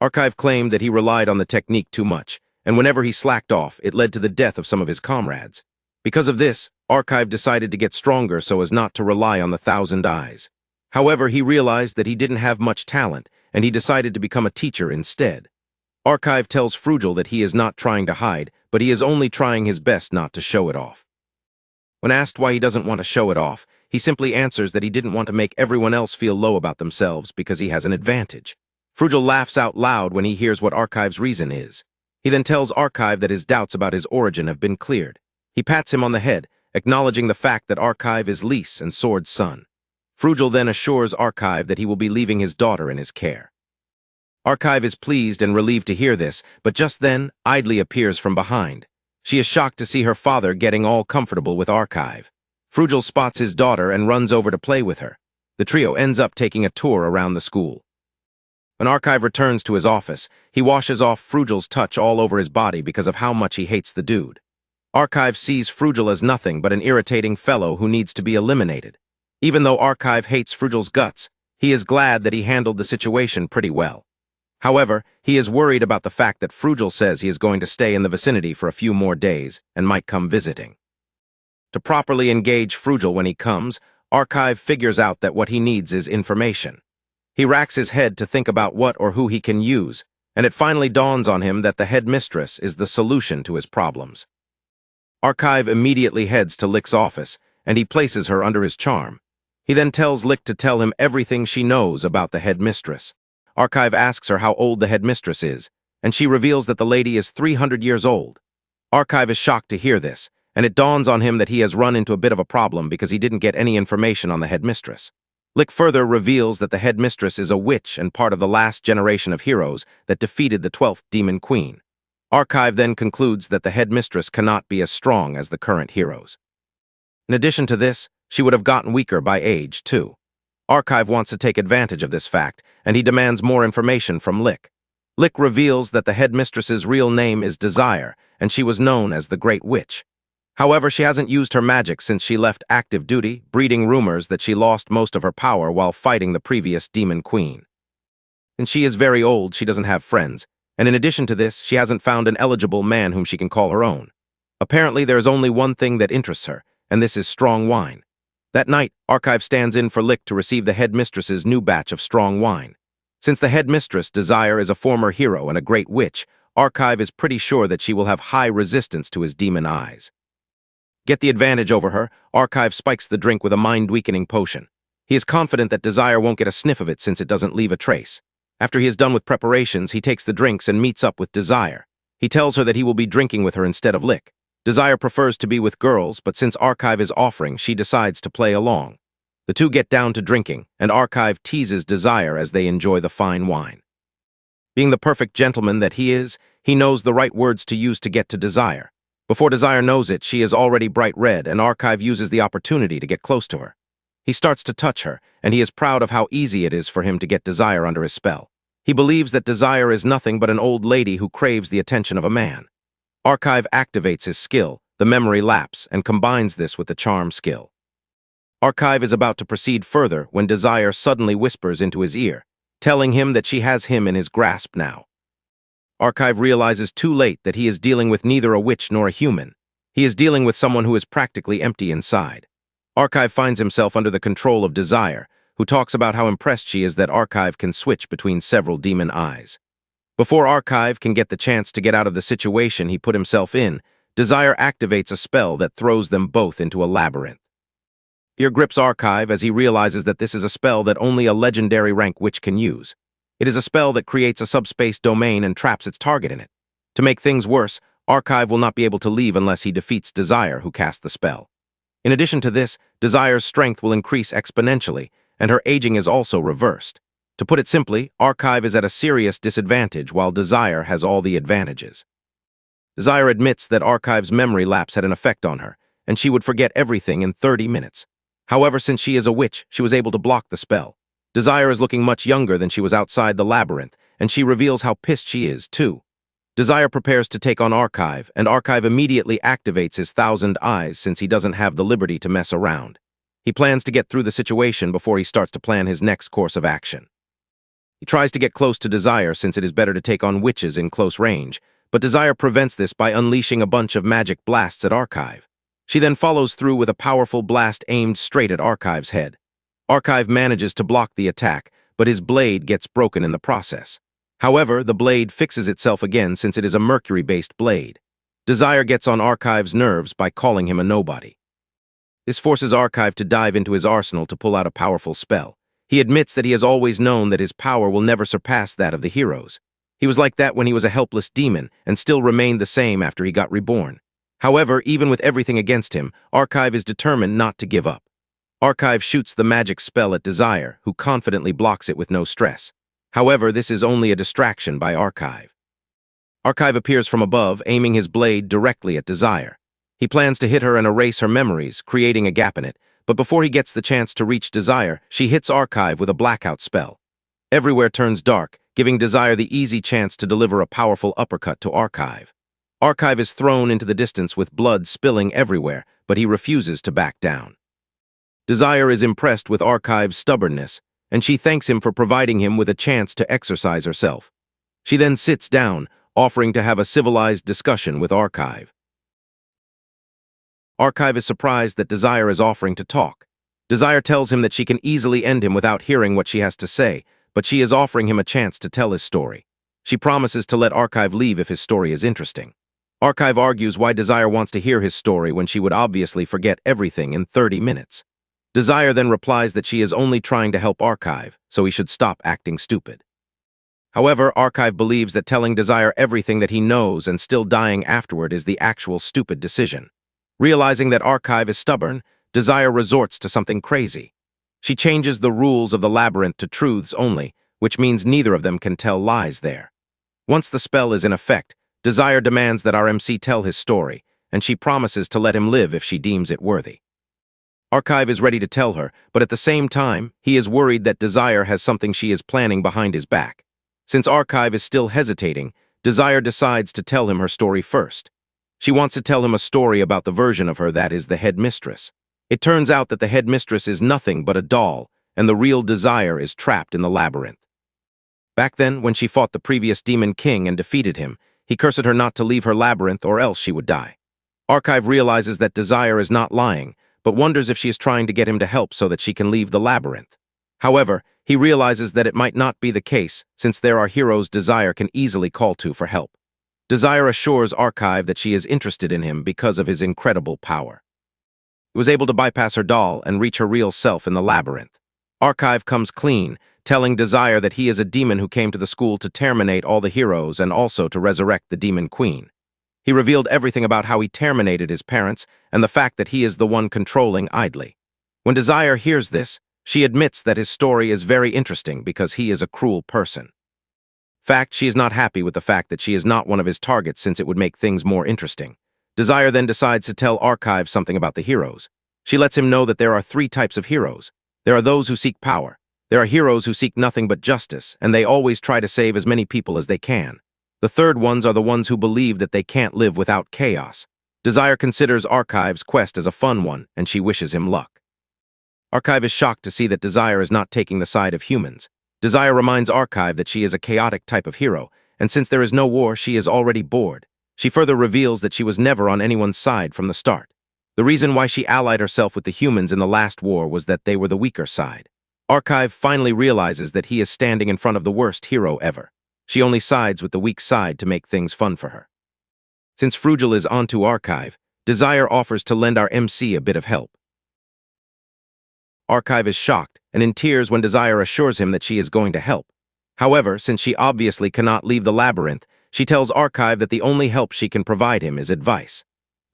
[SPEAKER 1] Archive claimed that he relied on the technique too much, and whenever he slacked off, it led to the death of some of his comrades. Because of this, Archive decided to get stronger so as not to rely on the 1,000 eyes. However, he realized that he didn't have much talent, and he decided to become a teacher instead. Archive tells Frugel that he is not trying to hide, but he is only trying his best not to show it off. When asked why he doesn't want to show it off, he simply answers that he didn't want to make everyone else feel low about themselves because he has an advantage. Frugel laughs out loud when he hears what Archive's reason is. He then tells Archive that his doubts about his origin have been cleared. He pats him on the head, acknowledging the fact that Archive is Lys and Sword's son. Frugel then assures Archive that he will be leaving his daughter in his care. Archive is pleased and relieved to hear this, but just then, Idly appears from behind. She is shocked to see her father getting all comfortable with Archive. Frugel spots his daughter and runs over to play with her. The trio ends up taking a tour around the school. When Archive returns to his office, he washes off Frugel's touch all over his body because of how much he hates the dude. Archive sees Frugel as nothing but an irritating fellow who needs to be eliminated. Even though Archive hates Frugel's guts, he is glad that he handled the situation pretty well. However, he is worried about the fact that Frugel says he is going to stay in the vicinity for a few more days and might come visiting. To properly engage Frugel when he comes, Archive figures out that what he needs is information. He racks his head to think about what or who he can use, and it finally dawns on him that the headmistress is the solution to his problems. Archive immediately heads to Lick's office, and he places her under his charm. He then tells Lick to tell him everything she knows about the headmistress. Archive asks her how old the headmistress is, and she reveals that the lady is 300 years old. Archive is shocked to hear this, and it dawns on him that he has run into a bit of a problem because he didn't get any information on the headmistress. Lick further reveals that the headmistress is a witch and part of the last generation of heroes that defeated the 12th Demon Queen. Archive then concludes that the headmistress cannot be as strong as the current heroes. In addition to this, she would have gotten weaker by age, too. Archive wants to take advantage of this fact, and he demands more information from Lick. Lick reveals that the headmistress's real name is Desire, and she was known as the Great Witch. However, she hasn't used her magic since she left active duty, breeding rumors that she lost most of her power while fighting the previous Demon Queen. And she is very old, she doesn't have friends, and in addition to this, she hasn't found an eligible man whom she can call her own. Apparently, there is only one thing that interests her, and this is strong wine. That night, Archive stands in for Lick to receive the headmistress's new batch of strong wine. Since the headmistress, Desire, is a former hero and a great witch, Archive is pretty sure that she will have high resistance to his demon eyes. Get the advantage over her, Archive spikes the drink with a mind-weakening potion. He is confident that Desire won't get a sniff of it since it doesn't leave a trace. After he is done with preparations, he takes the drinks and meets up with Desire. He tells her that he will be drinking with her instead of Lick. Desire prefers to be with girls, but since Archive is offering, she decides to play along. The two get down to drinking, and Archive teases Desire as they enjoy the fine wine. Being the perfect gentleman that he is, he knows the right words to use to get to Desire. Before Desire knows it, she is already bright red, and Archive uses the opportunity to get close to her. He starts to touch her, and he is proud of how easy it is for him to get Desire under his spell. He believes that Desire is nothing but an old lady who craves the attention of a man. Archive activates his skill, the memory lapse, and combines this with the charm skill. Archive is about to proceed further when Desire suddenly whispers into his ear, telling him that she has him in his grasp now. Archive realizes too late that he is dealing with neither a witch nor a human. He is dealing with someone who is practically empty inside. Archive finds himself under the control of Desire, who talks about how impressed she is that Archive can switch between several demon eyes. Before Archive can get the chance to get out of the situation he put himself in, Desire activates a spell that throws them both into a labyrinth. Fear grips Archive as he realizes that this is a spell that only a legendary rank witch can use. It is a spell that creates a subspace domain and traps its target in it. To make things worse, Archive will not be able to leave unless he defeats Desire, who cast the spell. In addition to this, Desire's strength will increase exponentially, and her aging is also reversed. To put it simply, Archive is at a serious disadvantage while Desire has all the advantages. Desire admits that Archive's memory lapse had an effect on her, and she would forget everything in 30 minutes. However, since she is a witch, she was able to block the spell. Desire is looking much younger than she was outside the labyrinth, and she reveals how pissed she is, too. Desire prepares to take on Archive, and Archive immediately activates his 1,000 eyes since he doesn't have the liberty to mess around. He plans to get through the situation before he starts to plan his next course of action. He tries to get close to Desire since it is better to take on witches in close range, but Desire prevents this by unleashing a bunch of magic blasts at Archive. She then follows through with a powerful blast aimed straight at Archive's head. Archive manages to block the attack, but his blade gets broken in the process. However, the blade fixes itself again since it is a mercury-based blade. Desire gets on Archive's nerves by calling him a nobody. This forces Archive to dive into his arsenal to pull out a powerful spell. He admits that he has always known that his power will never surpass that of the heroes. He was like that when he was a helpless demon and still remained the same after he got reborn. However, even with everything against him, Archive is determined not to give up. Archive shoots the magic spell at Desire, who confidently blocks it with no stress. However, this is only a distraction by Archive. Archive appears from above, aiming his blade directly at Desire. He plans to hit her and erase her memories, creating a gap in it, but before he gets the chance to reach Desire, she hits Archive with a blackout spell. Everywhere turns dark, giving Desire the easy chance to deliver a powerful uppercut to Archive. Archive is thrown into the distance with blood spilling everywhere, but he refuses to back down. Desire is impressed with Archive's stubbornness, and she thanks him for providing him with a chance to exercise herself. She then sits down, offering to have a civilized discussion with Archive. Archive is surprised that Desire is offering to talk. Desire tells him that she can easily end him without hearing what she has to say, but she is offering him a chance to tell his story. She promises to let Archive leave if his story is interesting. Archive argues why Desire wants to hear his story when she would obviously forget everything in 30 minutes. Desire then replies that she is only trying to help Archive, so he should stop acting stupid. However, Archive believes that telling Desire everything that he knows and still dying afterward is the actual stupid decision. Realizing that Archive is stubborn, Desire resorts to something crazy. She changes the rules of the labyrinth to truths only, which means neither of them can tell lies there. Once the spell is in effect, Desire demands that our MC tell his story, and she promises to let him live if she deems it worthy. Archive is ready to tell her, but at the same time, he is worried that Desire has something she is planning behind his back. Since Archive is still hesitating, Desire decides to tell him her story first. She wants to tell him a story about the version of her that is the headmistress. It turns out that the headmistress is nothing but a doll, and the real Desire is trapped in the labyrinth. Back then, when she fought the previous Demon King and defeated him, he cursed her not to leave her labyrinth or else she would die. Archive realizes that Desire is not lying, but wonders if she is trying to get him to help so that she can leave the labyrinth. However, he realizes that it might not be the case, since there are heroes Desire can easily call to for help. Desire assures Archive that she is interested in him because of his incredible power. He was able to bypass her doll and reach her real self in the labyrinth. Archive comes clean, telling Desire that he is a demon who came to the school to terminate all the heroes and also to resurrect the Demon Queen. He revealed everything about how he terminated his parents and the fact that he is the one controlling Idly. When Desire hears this, she admits that his story is very interesting because he is a cruel person. Fact, she is not happy with the fact that she is not one of his targets since it would make things more interesting. Desire then decides to tell Archive something about the heroes. She lets him know that there are 3 types of heroes. There are those who seek power. There are heroes who seek nothing but justice, and they always try to save as many people as they can. The third ones are the ones who believe that they can't live without chaos. Desire considers Archive's quest as a fun one, and she wishes him luck. Archive is shocked to see that Desire is not taking the side of humans. Desire reminds Archive that she is a chaotic type of hero, and since there is no war, she is already bored. She further reveals that she was never on anyone's side from the start. The reason why she allied herself with the humans in the last war was that they were the weaker side. Archive finally realizes that he is standing in front of the worst hero ever. She only sides with the weak side to make things fun for her. Since Frugil is onto Archive, Desire offers to lend our MC a bit of help. Archive is shocked and in tears when Desire assures him that she is going to help. However, since she obviously cannot leave the labyrinth, she tells Archive that the only help she can provide him is advice.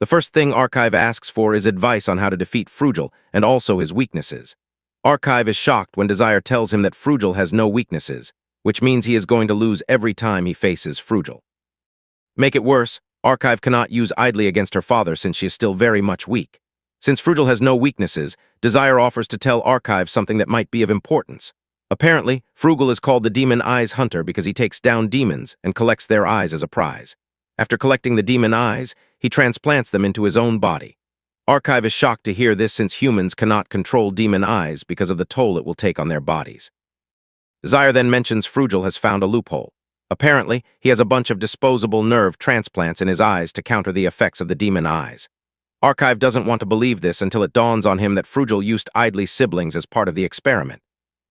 [SPEAKER 1] The first thing Archive asks for is advice on how to defeat Frugil and also his weaknesses. Archive is shocked when Desire tells him that Frugil has no weaknesses, which means he is going to lose every time he faces Frugil. Make it worse, Archive cannot use Idly against her father since she is still very much weak. Since Frugil has no weaknesses, Desire offers to tell Archive something that might be of importance. Apparently, Frugil is called the Demon Eyes Hunter because he takes down demons and collects their eyes as a prize. After collecting the demon eyes, he transplants them into his own body. Archive is shocked to hear this since humans cannot control demon eyes because of the toll it will take on their bodies. Desire then mentions Frugil has found a loophole. Apparently, he has a bunch of disposable nerve transplants in his eyes to counter the effects of the demon eyes. Archive doesn't want to believe this until it dawns on him that Frugal used Idley's siblings as part of the experiment.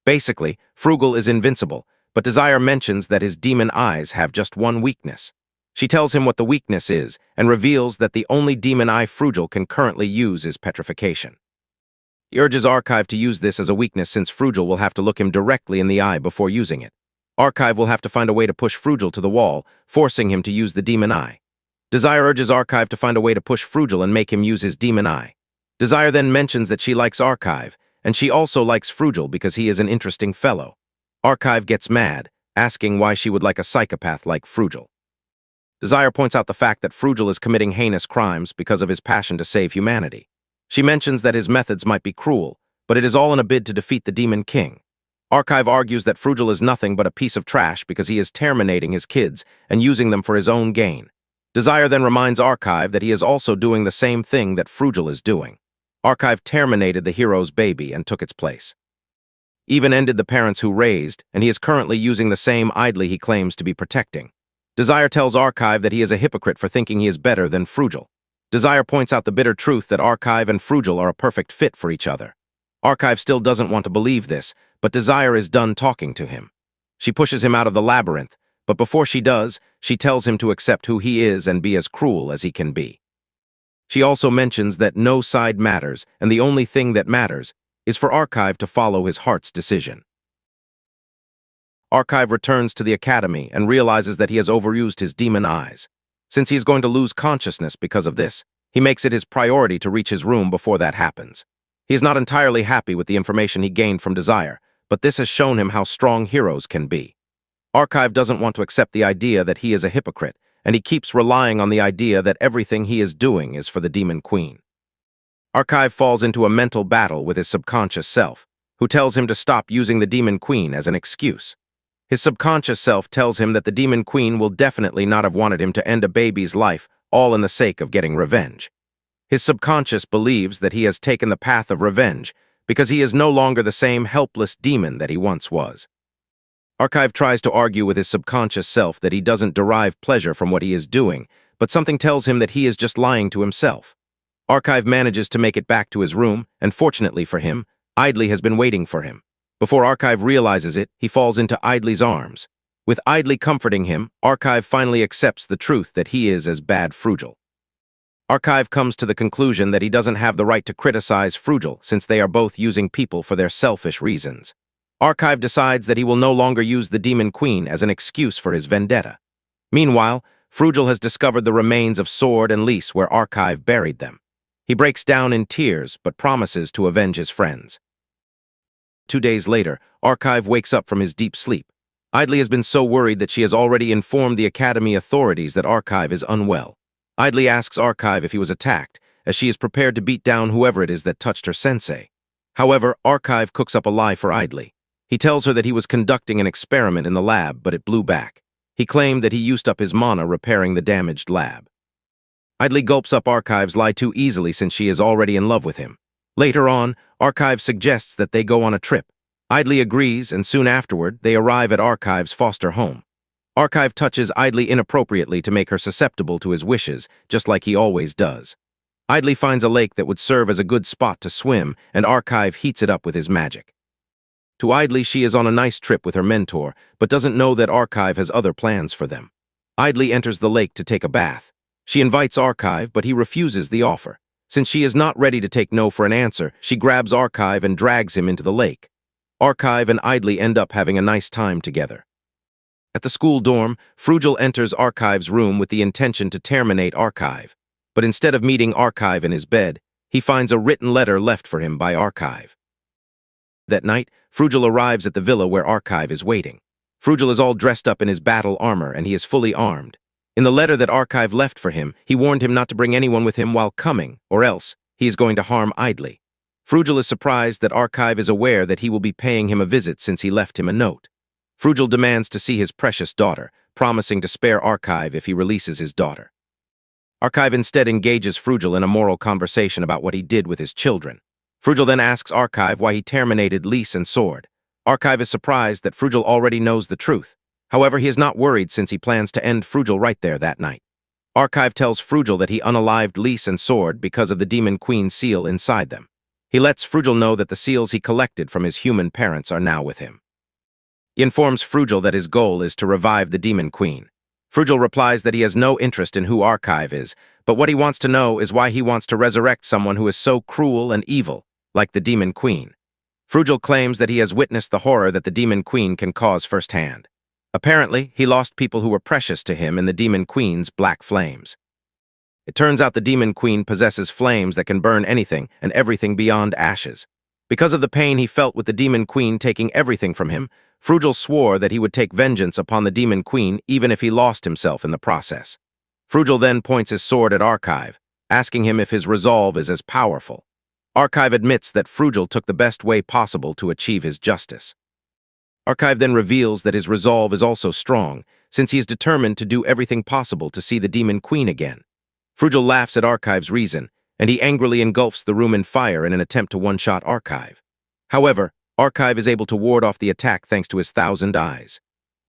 [SPEAKER 1] Basically, Frugal is invincible, but Desire mentions that his demon eyes have just one weakness. She tells him what the weakness is and reveals that the only demon eye Frugal can currently use is petrification. He urges Archive to use this as a weakness since Frugal will have to look him directly in the eye before using it. Archive will have to find a way to push Frugal to the wall, forcing him to use the demon eye. Desire urges Archive to find a way to push Frugal and make him use his demon eye. Desire then mentions that she likes Archive, and she also likes Frugal because he is an interesting fellow. Archive gets mad, asking why she would like a psychopath like Frugal. Desire points out the fact that Frugal is committing heinous crimes because of his passion to save humanity. She mentions that his methods might be cruel, but it is all in a bid to defeat the Demon King. Archive argues that Frugal is nothing but a piece of trash because he is terminating his kids and using them for his own gain. Desire then reminds Archive that he is also doing the same thing that Frugal is doing. Archive terminated the hero's baby and took its place. Even ended the parents who raised, and he is currently using the same Idly he claims to be protecting. Desire tells Archive that he is a hypocrite for thinking he is better than Frugal. Desire points out the bitter truth that Archive and Frugal are a perfect fit for each other. Archive still doesn't want to believe this, but Desire is done talking to him. She pushes him out of the labyrinth, but before she does, she tells him to accept who he is and be as cruel as he can be. She also mentions that no side matters, and the only thing that matters is for Archive to follow his heart's decision. Archive returns to the academy and realizes that he has overused his demon eyes. Since he is going to lose consciousness because of this, he makes it his priority to reach his room before that happens. He is not entirely happy with the information he gained from Desire, but this has shown him how strong heroes can be. Archive doesn't want to accept the idea that he is a hypocrite, and he keeps relying on the idea that everything he is doing is for the Demon Queen. Archive falls into a mental battle with his subconscious self, who tells him to stop using the Demon Queen as an excuse. His subconscious self tells him that the Demon Queen will definitely not have wanted him to end a baby's life, all in the sake of getting revenge. His subconscious believes that he has taken the path of revenge because he is no longer the same helpless demon that he once was. Archive tries to argue with his subconscious self that he doesn't derive pleasure from what he is doing, but something tells him that he is just lying to himself. Archive manages to make it back to his room, and fortunately for him, Idly has been waiting for him. Before Archive realizes it, he falls into Idly's arms. With Idly comforting him, Archive finally accepts the truth that he is as bad Frugal. Archive comes to the conclusion that he doesn't have the right to criticize Frugal since they are both using people for their selfish reasons. Archive decides that he will no longer use the Demon Queen as an excuse for his vendetta. Meanwhile, Frugal has discovered the remains of Sword and Lys where Archive buried them. He breaks down in tears but promises to avenge his friends. 2 days later, Archive wakes up from his deep sleep. Idly has been so worried that she has already informed the Academy authorities that Archive is unwell. Idly asks Archive if he was attacked, as she is prepared to beat down whoever it is that touched her sensei. However, Archive cooks up a lie for Idly. He tells her that he was conducting an experiment in the lab, but it blew back. He claimed that he used up his mana repairing the damaged lab. Idly gulps up Archive's lie too easily since she is already in love with him. Later on, Archive suggests that they go on a trip. Idly agrees, and soon afterward, they arrive at Archive's foster home. Archive touches Idly inappropriately to make her susceptible to his wishes, just like he always does. Idly finds a lake that would serve as a good spot to swim, and Archive heats it up with his magic. To Idly, she is on a nice trip with her mentor, but doesn't know that Archive has other plans for them. Idly enters the lake to take a bath. She invites Archive, but he refuses the offer. Since she is not ready to take no for an answer, she grabs Archive and drags him into the lake. Archive and Idly end up having a nice time together. At the school dorm, Frugal enters Archive's room with the intention to terminate Archive. But instead of meeting Archive in his bed, he finds a written letter left for him by Archive. That night, Frugal arrives at the villa where Archive is waiting. Frugal is all dressed up in his battle armor and he is fully armed. In the letter that Archive left for him, he warned him not to bring anyone with him while coming, or else he is going to harm Idly. Frugal is surprised that Archive is aware that he will be paying him a visit since he left him a note. Frugal demands to see his precious daughter, promising to spare Archive if he releases his daughter. Archive instead engages Frugal in a moral conversation about what he did with his children. Frugal then asks Archive why he terminated Lys and Sword. Archive is surprised that Frugal already knows the truth. However, he is not worried since he plans to end Frugal right there that night. Archive tells Frugel that he unalived Lys and Sword because of the Demon Queen seal inside them. He lets Frugel know that the seals he collected from his human parents are now with him. He informs Frugel that his goal is to revive the Demon Queen. Frugel replies that he has no interest in who Archive is, but what he wants to know is why he wants to resurrect someone who is so cruel and evil, like the Demon Queen. Frugel claims that he has witnessed the horror that the Demon Queen can cause firsthand. Apparently, he lost people who were precious to him in the Demon Queen's black flames. It turns out the Demon Queen possesses flames that can burn anything and everything beyond ashes. Because of the pain he felt with the Demon Queen taking everything from him, Frugel swore that he would take vengeance upon the Demon Queen even if he lost himself in the process. Frugel then points his sword at Archive, asking him if his resolve is as powerful. Archive admits that Frugel took the best way possible to achieve his justice. Archive then reveals that his resolve is also strong, since he is determined to do everything possible to see the Demon Queen again. Frugel laughs at Archive's reason, and he angrily engulfs the room in fire in an attempt to one-shot Archive. However, Archive is able to ward off the attack thanks to his thousand eyes.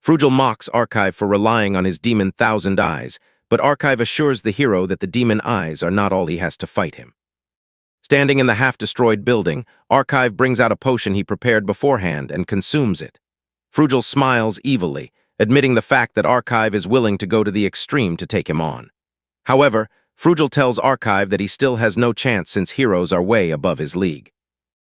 [SPEAKER 1] Frugel mocks Archive for relying on his demon thousand eyes, but Archive assures the hero that the demon eyes are not all he has to fight him. Standing in the half-destroyed building, Archive brings out a potion he prepared beforehand and consumes it. Frugel smiles evilly, admitting the fact that Archive is willing to go to the extreme to take him on. However, Frugel tells Archive that he still has no chance since heroes are way above his league.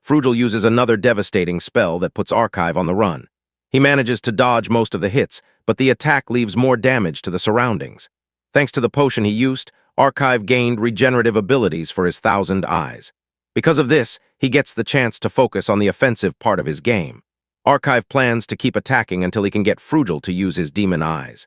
[SPEAKER 1] Frugel uses another devastating spell that puts Archive on the run. He manages to dodge most of the hits, but the attack leaves more damage to the surroundings. Thanks to the potion he used, Archive gained regenerative abilities for his thousand eyes. Because of this, he gets the chance to focus on the offensive part of his game. Archive plans to keep attacking until he can get Frugel to use his demon eyes.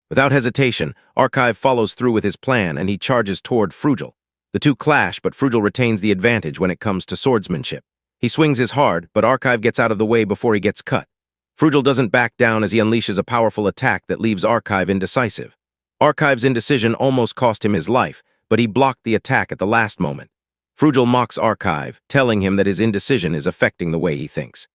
[SPEAKER 1] Without hesitation, Archive follows through with his plan and he charges toward Frugel. The two clash, but Frugel retains the advantage when it comes to swordsmanship. He swings his hard, but Archive gets out of the way before he gets cut. Frugel doesn't back down as he unleashes a powerful attack that leaves Archive indecisive. Archive's indecision almost cost him his life, but he blocked the attack at the last moment. Frugel mocks Archive, telling him that his indecision is affecting the way he thinks.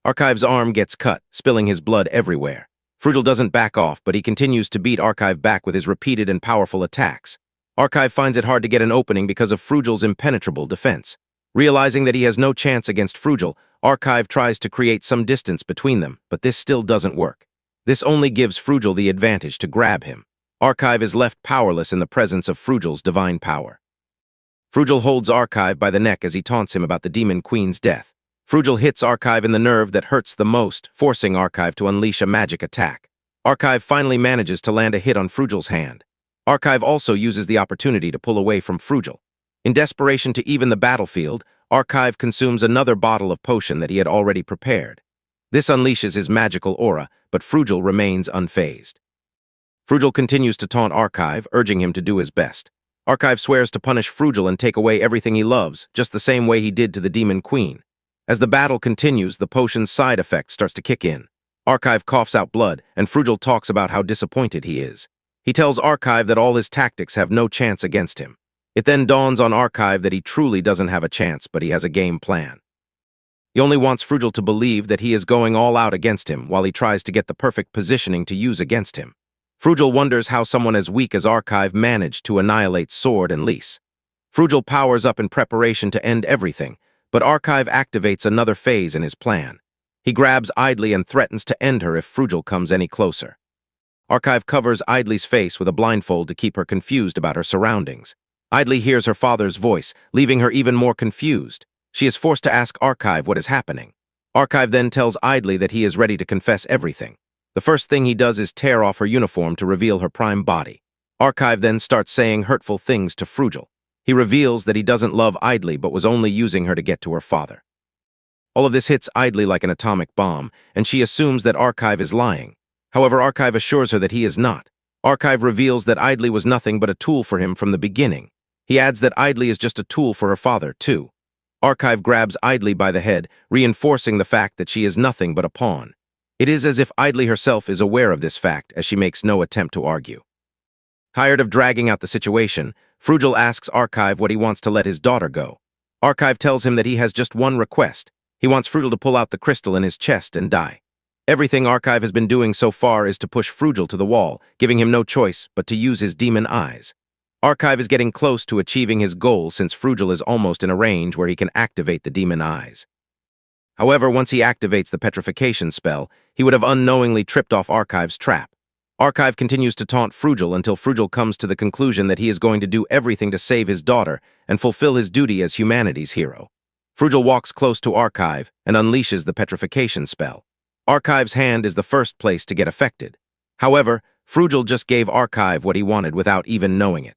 [SPEAKER 1] Archive's arm gets cut, spilling his blood everywhere. Frugel doesn't back off, but he continues to beat Archive back with his repeated and powerful attacks. Archive finds it hard to get an opening because of Frugel's impenetrable defense. Realizing that he has no chance against Frugel, Archive tries to create some distance between them, but this still doesn't work. This only gives Frugel the advantage to grab him. Archive is left powerless in the presence of Frugel's divine power. Frugel holds Archive by the neck as he taunts him about the Demon Queen's death. Frugel hits Archive in the nerve that hurts the most, forcing Archive to unleash a magic attack. Archive finally manages to land a hit on Frugel's hand. Archive also uses the opportunity to pull away from Frugel. In desperation to even the battlefield, Archive consumes another bottle of potion that he had already prepared. This unleashes his magical aura, but Frugel remains unfazed. Frugel continues to taunt Archive, urging him to do his best. Archive swears to punish Frugel and take away everything he loves, just the same way he did to the Demon Queen. As the battle continues, the potion's side effect starts to kick in. Archive coughs out blood, and Frugel talks about how disappointed he is. He tells Archive that all his tactics have no chance against him. It then dawns on Archive that he truly doesn't have a chance, but he has a game plan. He only wants Frugel to believe that he is going all out against him while he tries to get the perfect positioning to use against him. Frugel wonders how someone as weak as Archive managed to annihilate Sword and Lys. Frugel powers up in preparation to end everything, but Archive activates another phase in his plan. He grabs Idly and threatens to end her if Frugel comes any closer. Archive covers Idly's face with a blindfold to keep her confused about her surroundings. Idly hears her father's voice, leaving her even more confused. She is forced to ask Archive what is happening. Archive then tells Idly that he is ready to confess everything. The first thing he does is tear off her uniform to reveal her prime body. Archive then starts saying hurtful things to Frugel. He reveals that he doesn't love Idly but was only using her to get to her father. All of this hits Idly like an atomic bomb, and she assumes that Archive is lying. However, Archive assures her that he is not. Archive reveals that Idly was nothing but a tool for him from the beginning. He adds that Idly is just a tool for her father, too. Archive grabs Idly by the head, reinforcing the fact that she is nothing but a pawn. It is as if Idly herself is aware of this fact, as she makes no attempt to argue. Tired of dragging out the situation, Frugel asks Archive what he wants to let his daughter go. Archive tells him that he has just one request. He wants Frugel to pull out the crystal in his chest and die. Everything Archive has been doing so far is to push Frugel to the wall, giving him no choice but to use his demon eyes. Archive is getting close to achieving his goal since Frugel is almost in a range where he can activate the demon eyes. However, once he activates the petrification spell, he would have unknowingly tripped off Archive's trap. Archive continues to taunt Frugel until Frugel comes to the conclusion that he is going to do everything to save his daughter and fulfill his duty as humanity's hero. Frugel walks close to Archive and unleashes the petrification spell. Archive's hand is the first place to get affected. However, Frugel just gave Archive what he wanted without even knowing it.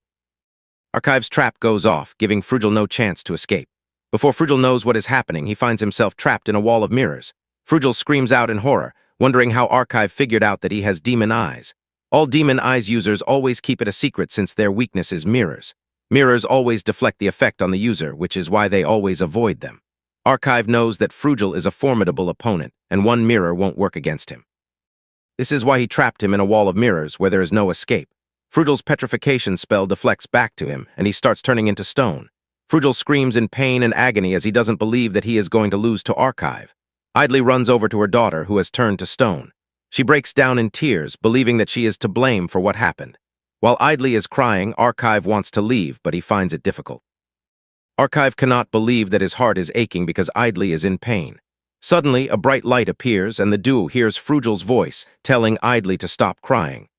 [SPEAKER 1] Archive's trap goes off, giving Frugel no chance to escape. Before Frugel knows what is happening, he finds himself trapped in a wall of mirrors. Frugel screams out in horror, wondering how Archive figured out that he has demon eyes. All demon eyes users always keep it a secret since their weakness is mirrors. Mirrors always deflect the effect on the user, which is why they always avoid them. Archive knows that Frugel is a formidable opponent, and one mirror won't work against him. This is why he trapped him in a wall of mirrors where there is no escape. Frugel's petrification spell deflects back to him, and he starts turning into stone. Frugel screams in pain and agony as he doesn't believe that he is going to lose to Archive. Idly runs over to her daughter, who has turned to stone. She breaks down in tears, believing that she is to blame for what happened. While Idly is crying, Archive wants to leave, but he finds it difficult. Archive cannot believe that his heart is aching because Idly is in pain. Suddenly, a bright light appears, and the duo hears Frugel's voice, telling Idly to stop crying.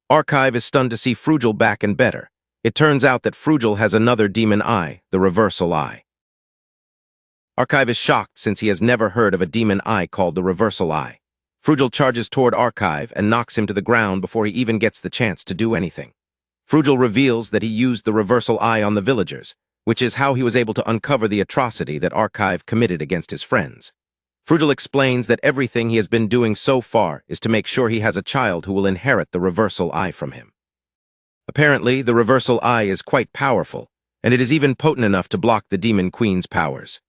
[SPEAKER 1] Archive is stunned to see Frugel back and better. It turns out that Frugel has another demon eye, the reversal eye. Archive is shocked since he has never heard of a demon eye called the reversal eye. Frugel charges toward Archive and knocks him to the ground before he even gets the chance to do anything. Frugel reveals that he used the reversal eye on the villagers, which is how he was able to uncover the atrocity that Archive committed against his friends. Frugel explains that everything he has been doing so far is to make sure he has a child who will inherit the reversal eye from him. Apparently, the reversal eye is quite powerful, and it is even potent enough to block the Demon Queen's powers.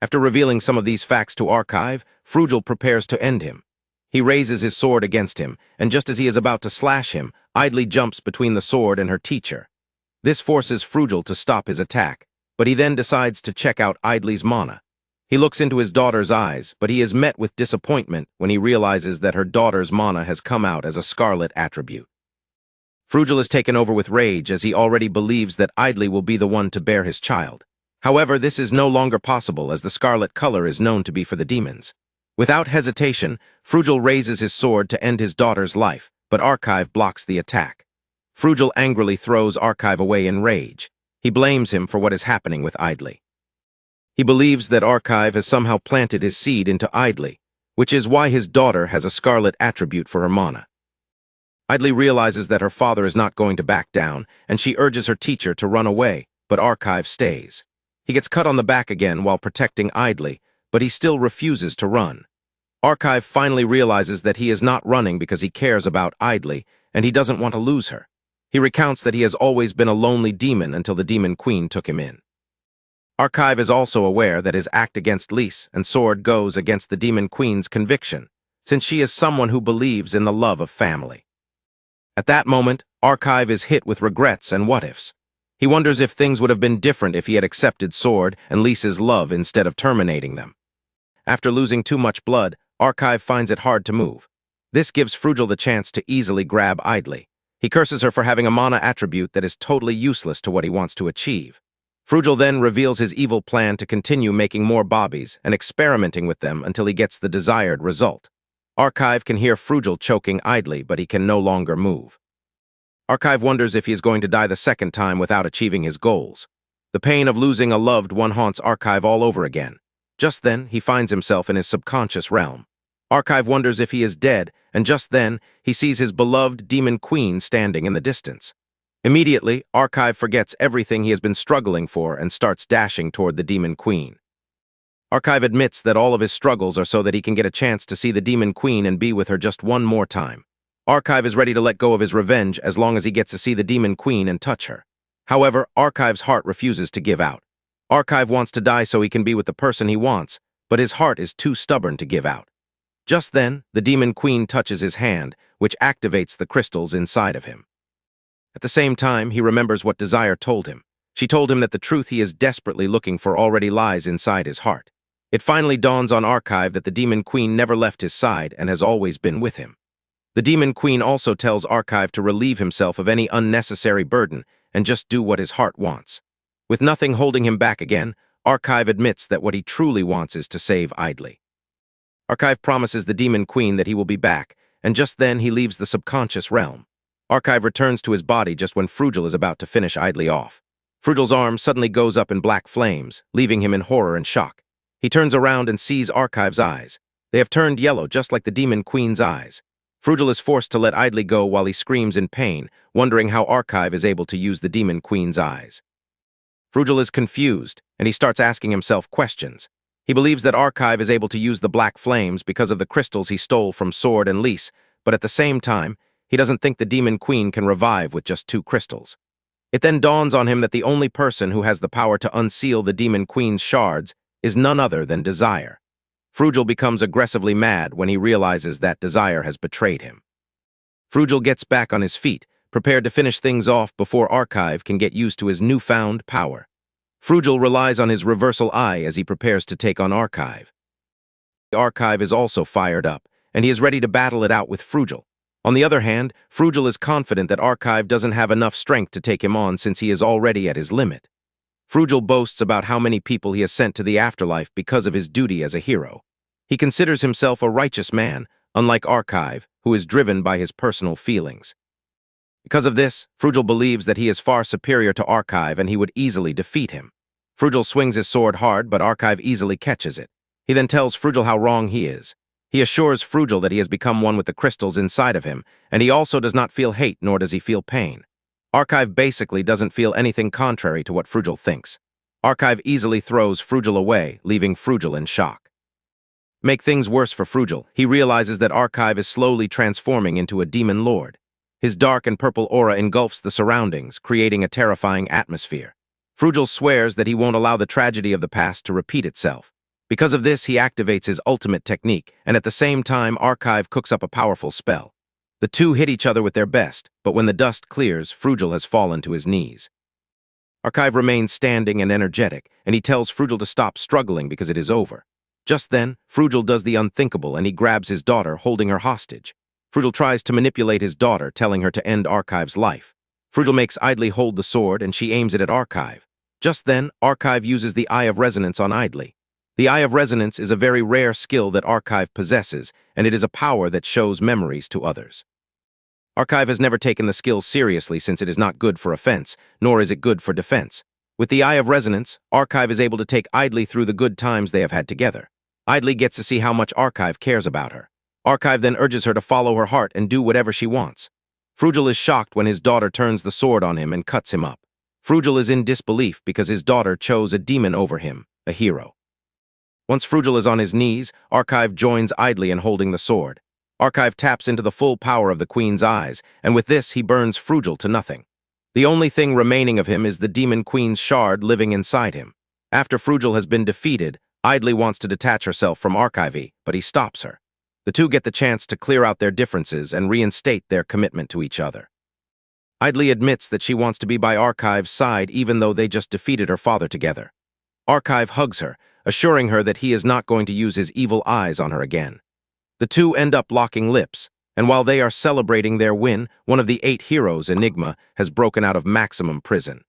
[SPEAKER 1] After revealing some of these facts to Archive, Frugel prepares to end him. He raises his sword against him, and just as he is about to slash him, Idly jumps between the sword and her teacher. This forces Frugel to stop his attack, but he then decides to check out Idly's mana. He looks into his daughter's eyes, but he is met with disappointment when he realizes that her daughter's mana has come out as a scarlet attribute. Frugel is taken over with rage as he already believes that Idly will be the one to bear his child. However, this is no longer possible as the scarlet color is known to be for the demons. Without hesitation, Frugel raises his sword to end his daughter's life, but Archive blocks the attack. Frugel angrily throws Archive away in rage. He blames him for what is happening with Idly. He believes that Archive has somehow planted his seed into Idly, which is why his daughter has a scarlet attribute for her mana. Idly realizes that her father is not going to back down, and she urges her teacher to run away, but Archive stays. He gets cut on the back again while protecting Idly, but he still refuses to run. Archive finally realizes that he is not running because he cares about Idly, and he doesn't want to lose her. He recounts that he has always been a lonely demon until the Demon Queen took him in. Archive is also aware that his act against Lise and Sword goes against the Demon Queen's conviction, since she is someone who believes in the love of family. At that moment, Archive is hit with regrets and what-ifs. He wonders if things would have been different if he had accepted Sword and Lisa's love instead of terminating them. After losing too much blood, Archive finds it hard to move. This gives Frugel the chance to easily grab Idly. He curses her for having a mana attribute that is totally useless to what he wants to achieve. Frugel then reveals his evil plan to continue making more bobbies and experimenting with them until he gets the desired result. Archive can hear Frugel choking Idly, but he can no longer move. Archive wonders if he is going to die the second time without achieving his goals. The pain of losing a loved one haunts Archive all over again. Just then, he finds himself in his subconscious realm. Archive wonders if he is dead, and just then, he sees his beloved Demon Queen standing in the distance. Immediately, Archive forgets everything he has been struggling for and starts dashing toward the Demon Queen. Archive admits that all of his struggles are so that he can get a chance to see the Demon Queen and be with her just one more time. Archive is ready to let go of his revenge as long as he gets to see the Demon Queen and touch her. However, Archive's heart refuses to give out. Archive wants to die so he can be with the person he wants, but his heart is too stubborn to give out. Just then, the Demon Queen touches his hand, which activates the crystals inside of him. At the same time, he remembers what Desire told him. She told him that the truth he is desperately looking for already lies inside his heart. It finally dawns on Archive that the Demon Queen never left his side and has always been with him. The Demon Queen also tells Archive to relieve himself of any unnecessary burden and just do what his heart wants. With nothing holding him back again, Archive admits that what he truly wants is to save Idly. Archive promises the Demon Queen that he will be back, and just then he leaves the subconscious realm. Archive returns to his body just when Frugel is about to finish Idly off. Frugel's arm suddenly goes up in black flames, leaving him in horror and shock. He turns around and sees Archive's eyes. They have turned yellow just like the Demon Queen's eyes. Frugel is forced to let Idly go while he screams in pain, wondering how Archive is able to use the Demon Queen's eyes. Frugel is confused, and he starts asking himself questions. He believes that Archive is able to use the black flames because of the crystals he stole from Sword and Lys, but at the same time, he doesn't think the Demon Queen can revive with just 2 crystals. It then dawns on him that the only person who has the power to unseal the Demon Queen's shards is none other than Desire. Frugel becomes aggressively mad when he realizes that Desire has betrayed him. Frugel gets back on his feet, prepared to finish things off before Archive can get used to his newfound power. Frugel relies on his reversal eye as he prepares to take on Archive. Archive is also fired up, and he is ready to battle it out with Frugel. On the other hand, Frugel is confident that Archive doesn't have enough strength to take him on since he is already at his limit. Frugel boasts about how many people he has sent to the afterlife because of his duty as a hero. He considers himself a righteous man, unlike Archive, who is driven by his personal feelings. Because of this, Frugel believes that he is far superior to Archive and he would easily defeat him. Frugel swings his sword hard, but Archive easily catches it. He then tells Frugel how wrong he is. He assures Frugel that he has become one with the crystals inside of him, and he also does not feel hate nor does he feel pain. Archive basically doesn't feel anything contrary to what Frugel thinks. Archive easily throws Frugel away, leaving Frugel in shock. Make things worse for Frugel, he realizes that Archive is slowly transforming into a demon lord. His dark and purple aura engulfs the surroundings, creating a terrifying atmosphere. Frugel swears that he won't allow the tragedy of the past to repeat itself. Because of this, he activates his ultimate technique, and at the same time, Archive cooks up a powerful spell. The two hit each other with their best, but when the dust clears, Frugel has fallen to his knees. Archive remains standing and energetic, and he tells Frugel to stop struggling because it is over. Just then, Frugel does the unthinkable and he grabs his daughter, holding her hostage. Frugel tries to manipulate his daughter, telling her to end Archive's life. Frugel makes Idly hold the sword and she aims it at Archive. Just then, Archive uses the Eye of Resonance on Idly. The Eye of Resonance is a very rare skill that Archive possesses, and it is a power that shows memories to others. Archive has never taken the skill seriously since it is not good for offense, nor is it good for defense. With the Eye of Resonance, Archive is able to take Idly through the good times they have had together. Idly gets to see how much Archive cares about her. Archive then urges her to follow her heart and do whatever she wants. Frugel is shocked when his daughter turns the sword on him and cuts him up. Frugel is in disbelief because his daughter chose a demon over him, a hero. Once Frugel is on his knees, Archive joins Idly in holding the sword. Archive taps into the full power of the Queen's eyes, and with this he burns Frugel to nothing. The only thing remaining of him is the Demon Queen's shard living inside him. After Frugel has been defeated, Idly wants to detach herself from Archive, but he stops her. The two get the chance to clear out their differences and reinstate their commitment to each other. Idly admits that she wants to be by Archive's side even though they just defeated her father together. Archive hugs her, assuring her that he is not going to use his evil eyes on her again. The two end up locking lips, and while they are celebrating their win, one of the 8 heroes, Enigma, has broken out of maximum prison.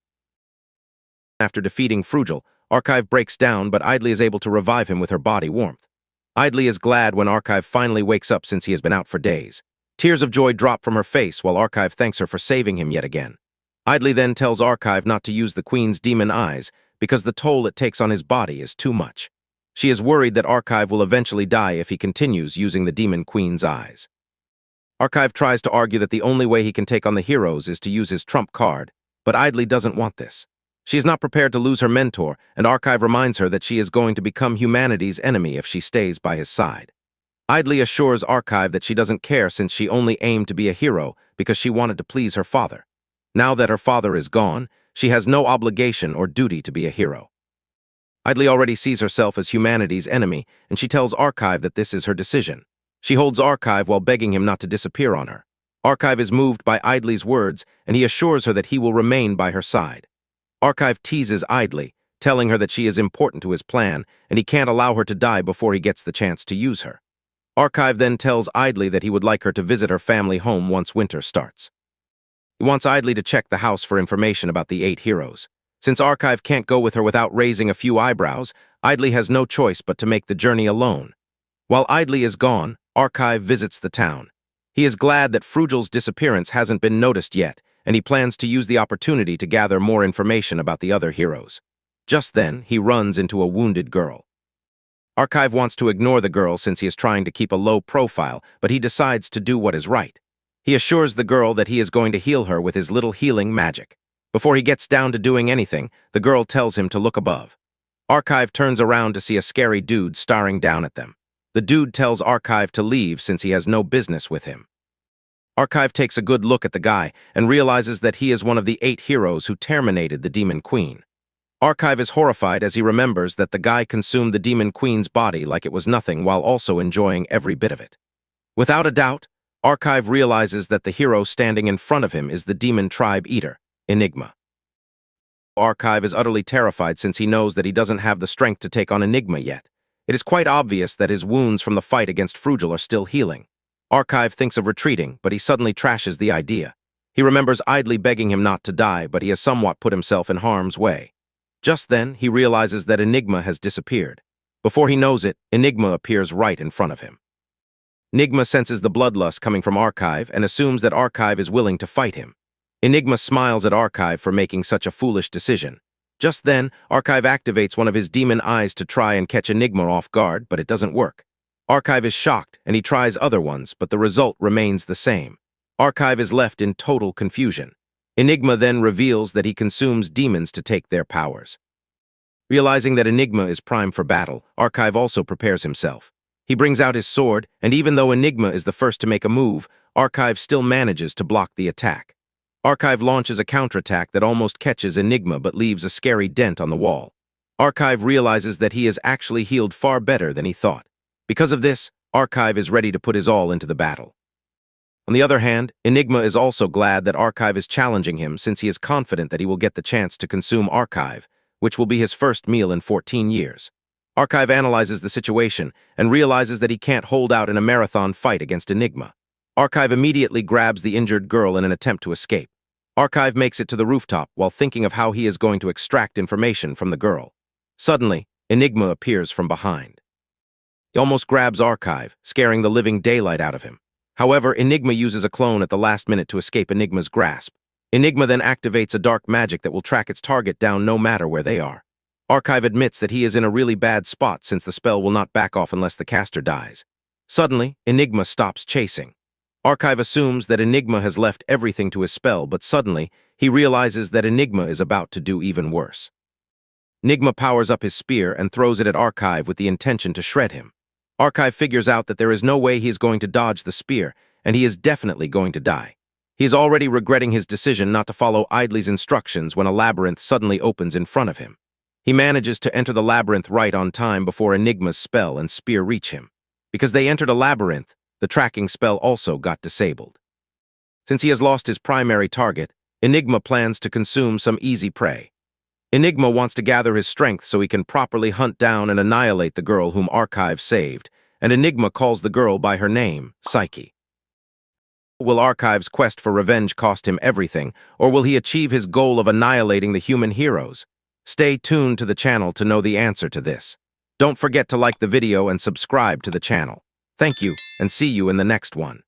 [SPEAKER 1] After defeating Frugel, Archive breaks down, but Idly is able to revive him with her body warmth. Idly is glad when Archive finally wakes up since he has been out for days. Tears of joy drop from her face while Archive thanks her for saving him yet again. Idly then tells Archive not to use the Queen's demon eyes because the toll it takes on his body is too much. She is worried that Archive will eventually die if he continues using the Demon Queen's eyes. Archive tries to argue that the only way he can take on the heroes is to use his trump card, but Idly doesn't want this. She is not prepared to lose her mentor, and Archive reminds her that she is going to become humanity's enemy if she stays by his side. Idly assures Archive that she doesn't care since she only aimed to be a hero because she wanted to please her father. Now that her father is gone, she has no obligation or duty to be a hero. Idly already sees herself as humanity's enemy, and she tells Archive that this is her decision. She holds Archive while begging him not to disappear on her. Archive is moved by Idly's words, and he assures her that he will remain by her side. Archive teases Idly, telling her that she is important to his plan, and he can't allow her to die before he gets the chance to use her. Archive then tells Idly that he would like her to visit her family home once winter starts. He wants Idly to check the house for information about the 8 heroes. Since Archive can't go with her without raising a few eyebrows, Idly has no choice but to make the journey alone. While Idly is gone, Archive visits the town. He is glad that Frugal's disappearance hasn't been noticed yet, and he plans to use the opportunity to gather more information about the other heroes. Just then, he runs into a wounded girl. Archive wants to ignore the girl since he is trying to keep a low profile, but he decides to do what is right. He assures the girl that he is going to heal her with his little healing magic. Before he gets down to doing anything, the girl tells him to look above. Archive turns around to see a scary dude staring down at them. The dude tells Archive to leave since he has no business with him. Archive takes a good look at the guy and realizes that he is one of the 8 heroes who terminated the Demon Queen. Archive is horrified as he remembers that the guy consumed the Demon Queen's body like it was nothing while also enjoying every bit of it. Without a doubt, Archive realizes that the hero standing in front of him is the Demon Tribe Eater, Enigma. Archive is utterly terrified since he knows that he doesn't have the strength to take on Enigma yet. It is quite obvious that his wounds from the fight against Frugal are still healing. Archive thinks of retreating, but he suddenly trashes the idea. He remembers Idly begging him not to die, but he has somewhat put himself in harm's way. Just then, he realizes that Enigma has disappeared. Before he knows it, Enigma appears right in front of him. Enigma senses the bloodlust coming from Archive and assumes that Archive is willing to fight him. Enigma smiles at Archive for making such a foolish decision. Just then, Archive activates one of his demon eyes to try and catch Enigma off guard, but it doesn't work. Archive is shocked, and he tries other ones, but the result remains the same. Archive is left in total confusion. Enigma then reveals that he consumes demons to take their powers. Realizing that Enigma is primed for battle, Archive also prepares himself. He brings out his sword, and even though Enigma is the first to make a move, Archive still manages to block the attack. Archive launches a counterattack that almost catches Enigma but leaves a scary dent on the wall. Archive realizes that he is actually healed far better than he thought. Because of this, Archive is ready to put his all into the battle. On the other hand, Enigma is also glad that Archive is challenging him since he is confident that he will get the chance to consume Archive, which will be his first meal in 14 years. Archive analyzes the situation and realizes that he can't hold out in a marathon fight against Enigma. Archive immediately grabs the injured girl in an attempt to escape. Archive makes it to the rooftop while thinking of how he is going to extract information from the girl. Suddenly, Enigma appears from behind. He almost grabs Archive, scaring the living daylight out of him. However, Enigma uses a clone at the last minute to escape Enigma's grasp. Enigma then activates a dark magic that will track its target down no matter where they are. Archive admits that he is in a really bad spot since the spell will not back off unless the caster dies. Suddenly, Enigma stops chasing. Archive assumes that Enigma has left everything to his spell, but suddenly, he realizes that Enigma is about to do even worse. Enigma powers up his spear and throws it at Archive with the intention to shred him. Archive figures out that there is no way he is going to dodge the spear, and he is definitely going to die. He is already regretting his decision not to follow Idly's instructions when a labyrinth suddenly opens in front of him. He manages to enter the labyrinth right on time before Enigma's spell and spear reach him. Because they entered a labyrinth, the tracking spell also got disabled. Since he has lost his primary target, Enigma plans to consume some easy prey. Enigma wants to gather his strength so he can properly hunt down and annihilate the girl whom Archive saved, and Enigma calls the girl by her name, Psyche. Will Archive's quest for revenge cost him everything, or will he achieve his goal of annihilating the human heroes? Stay tuned to the channel to know the answer to this. Don't forget to like the video and subscribe to the channel. Thank you, and see you in the next one.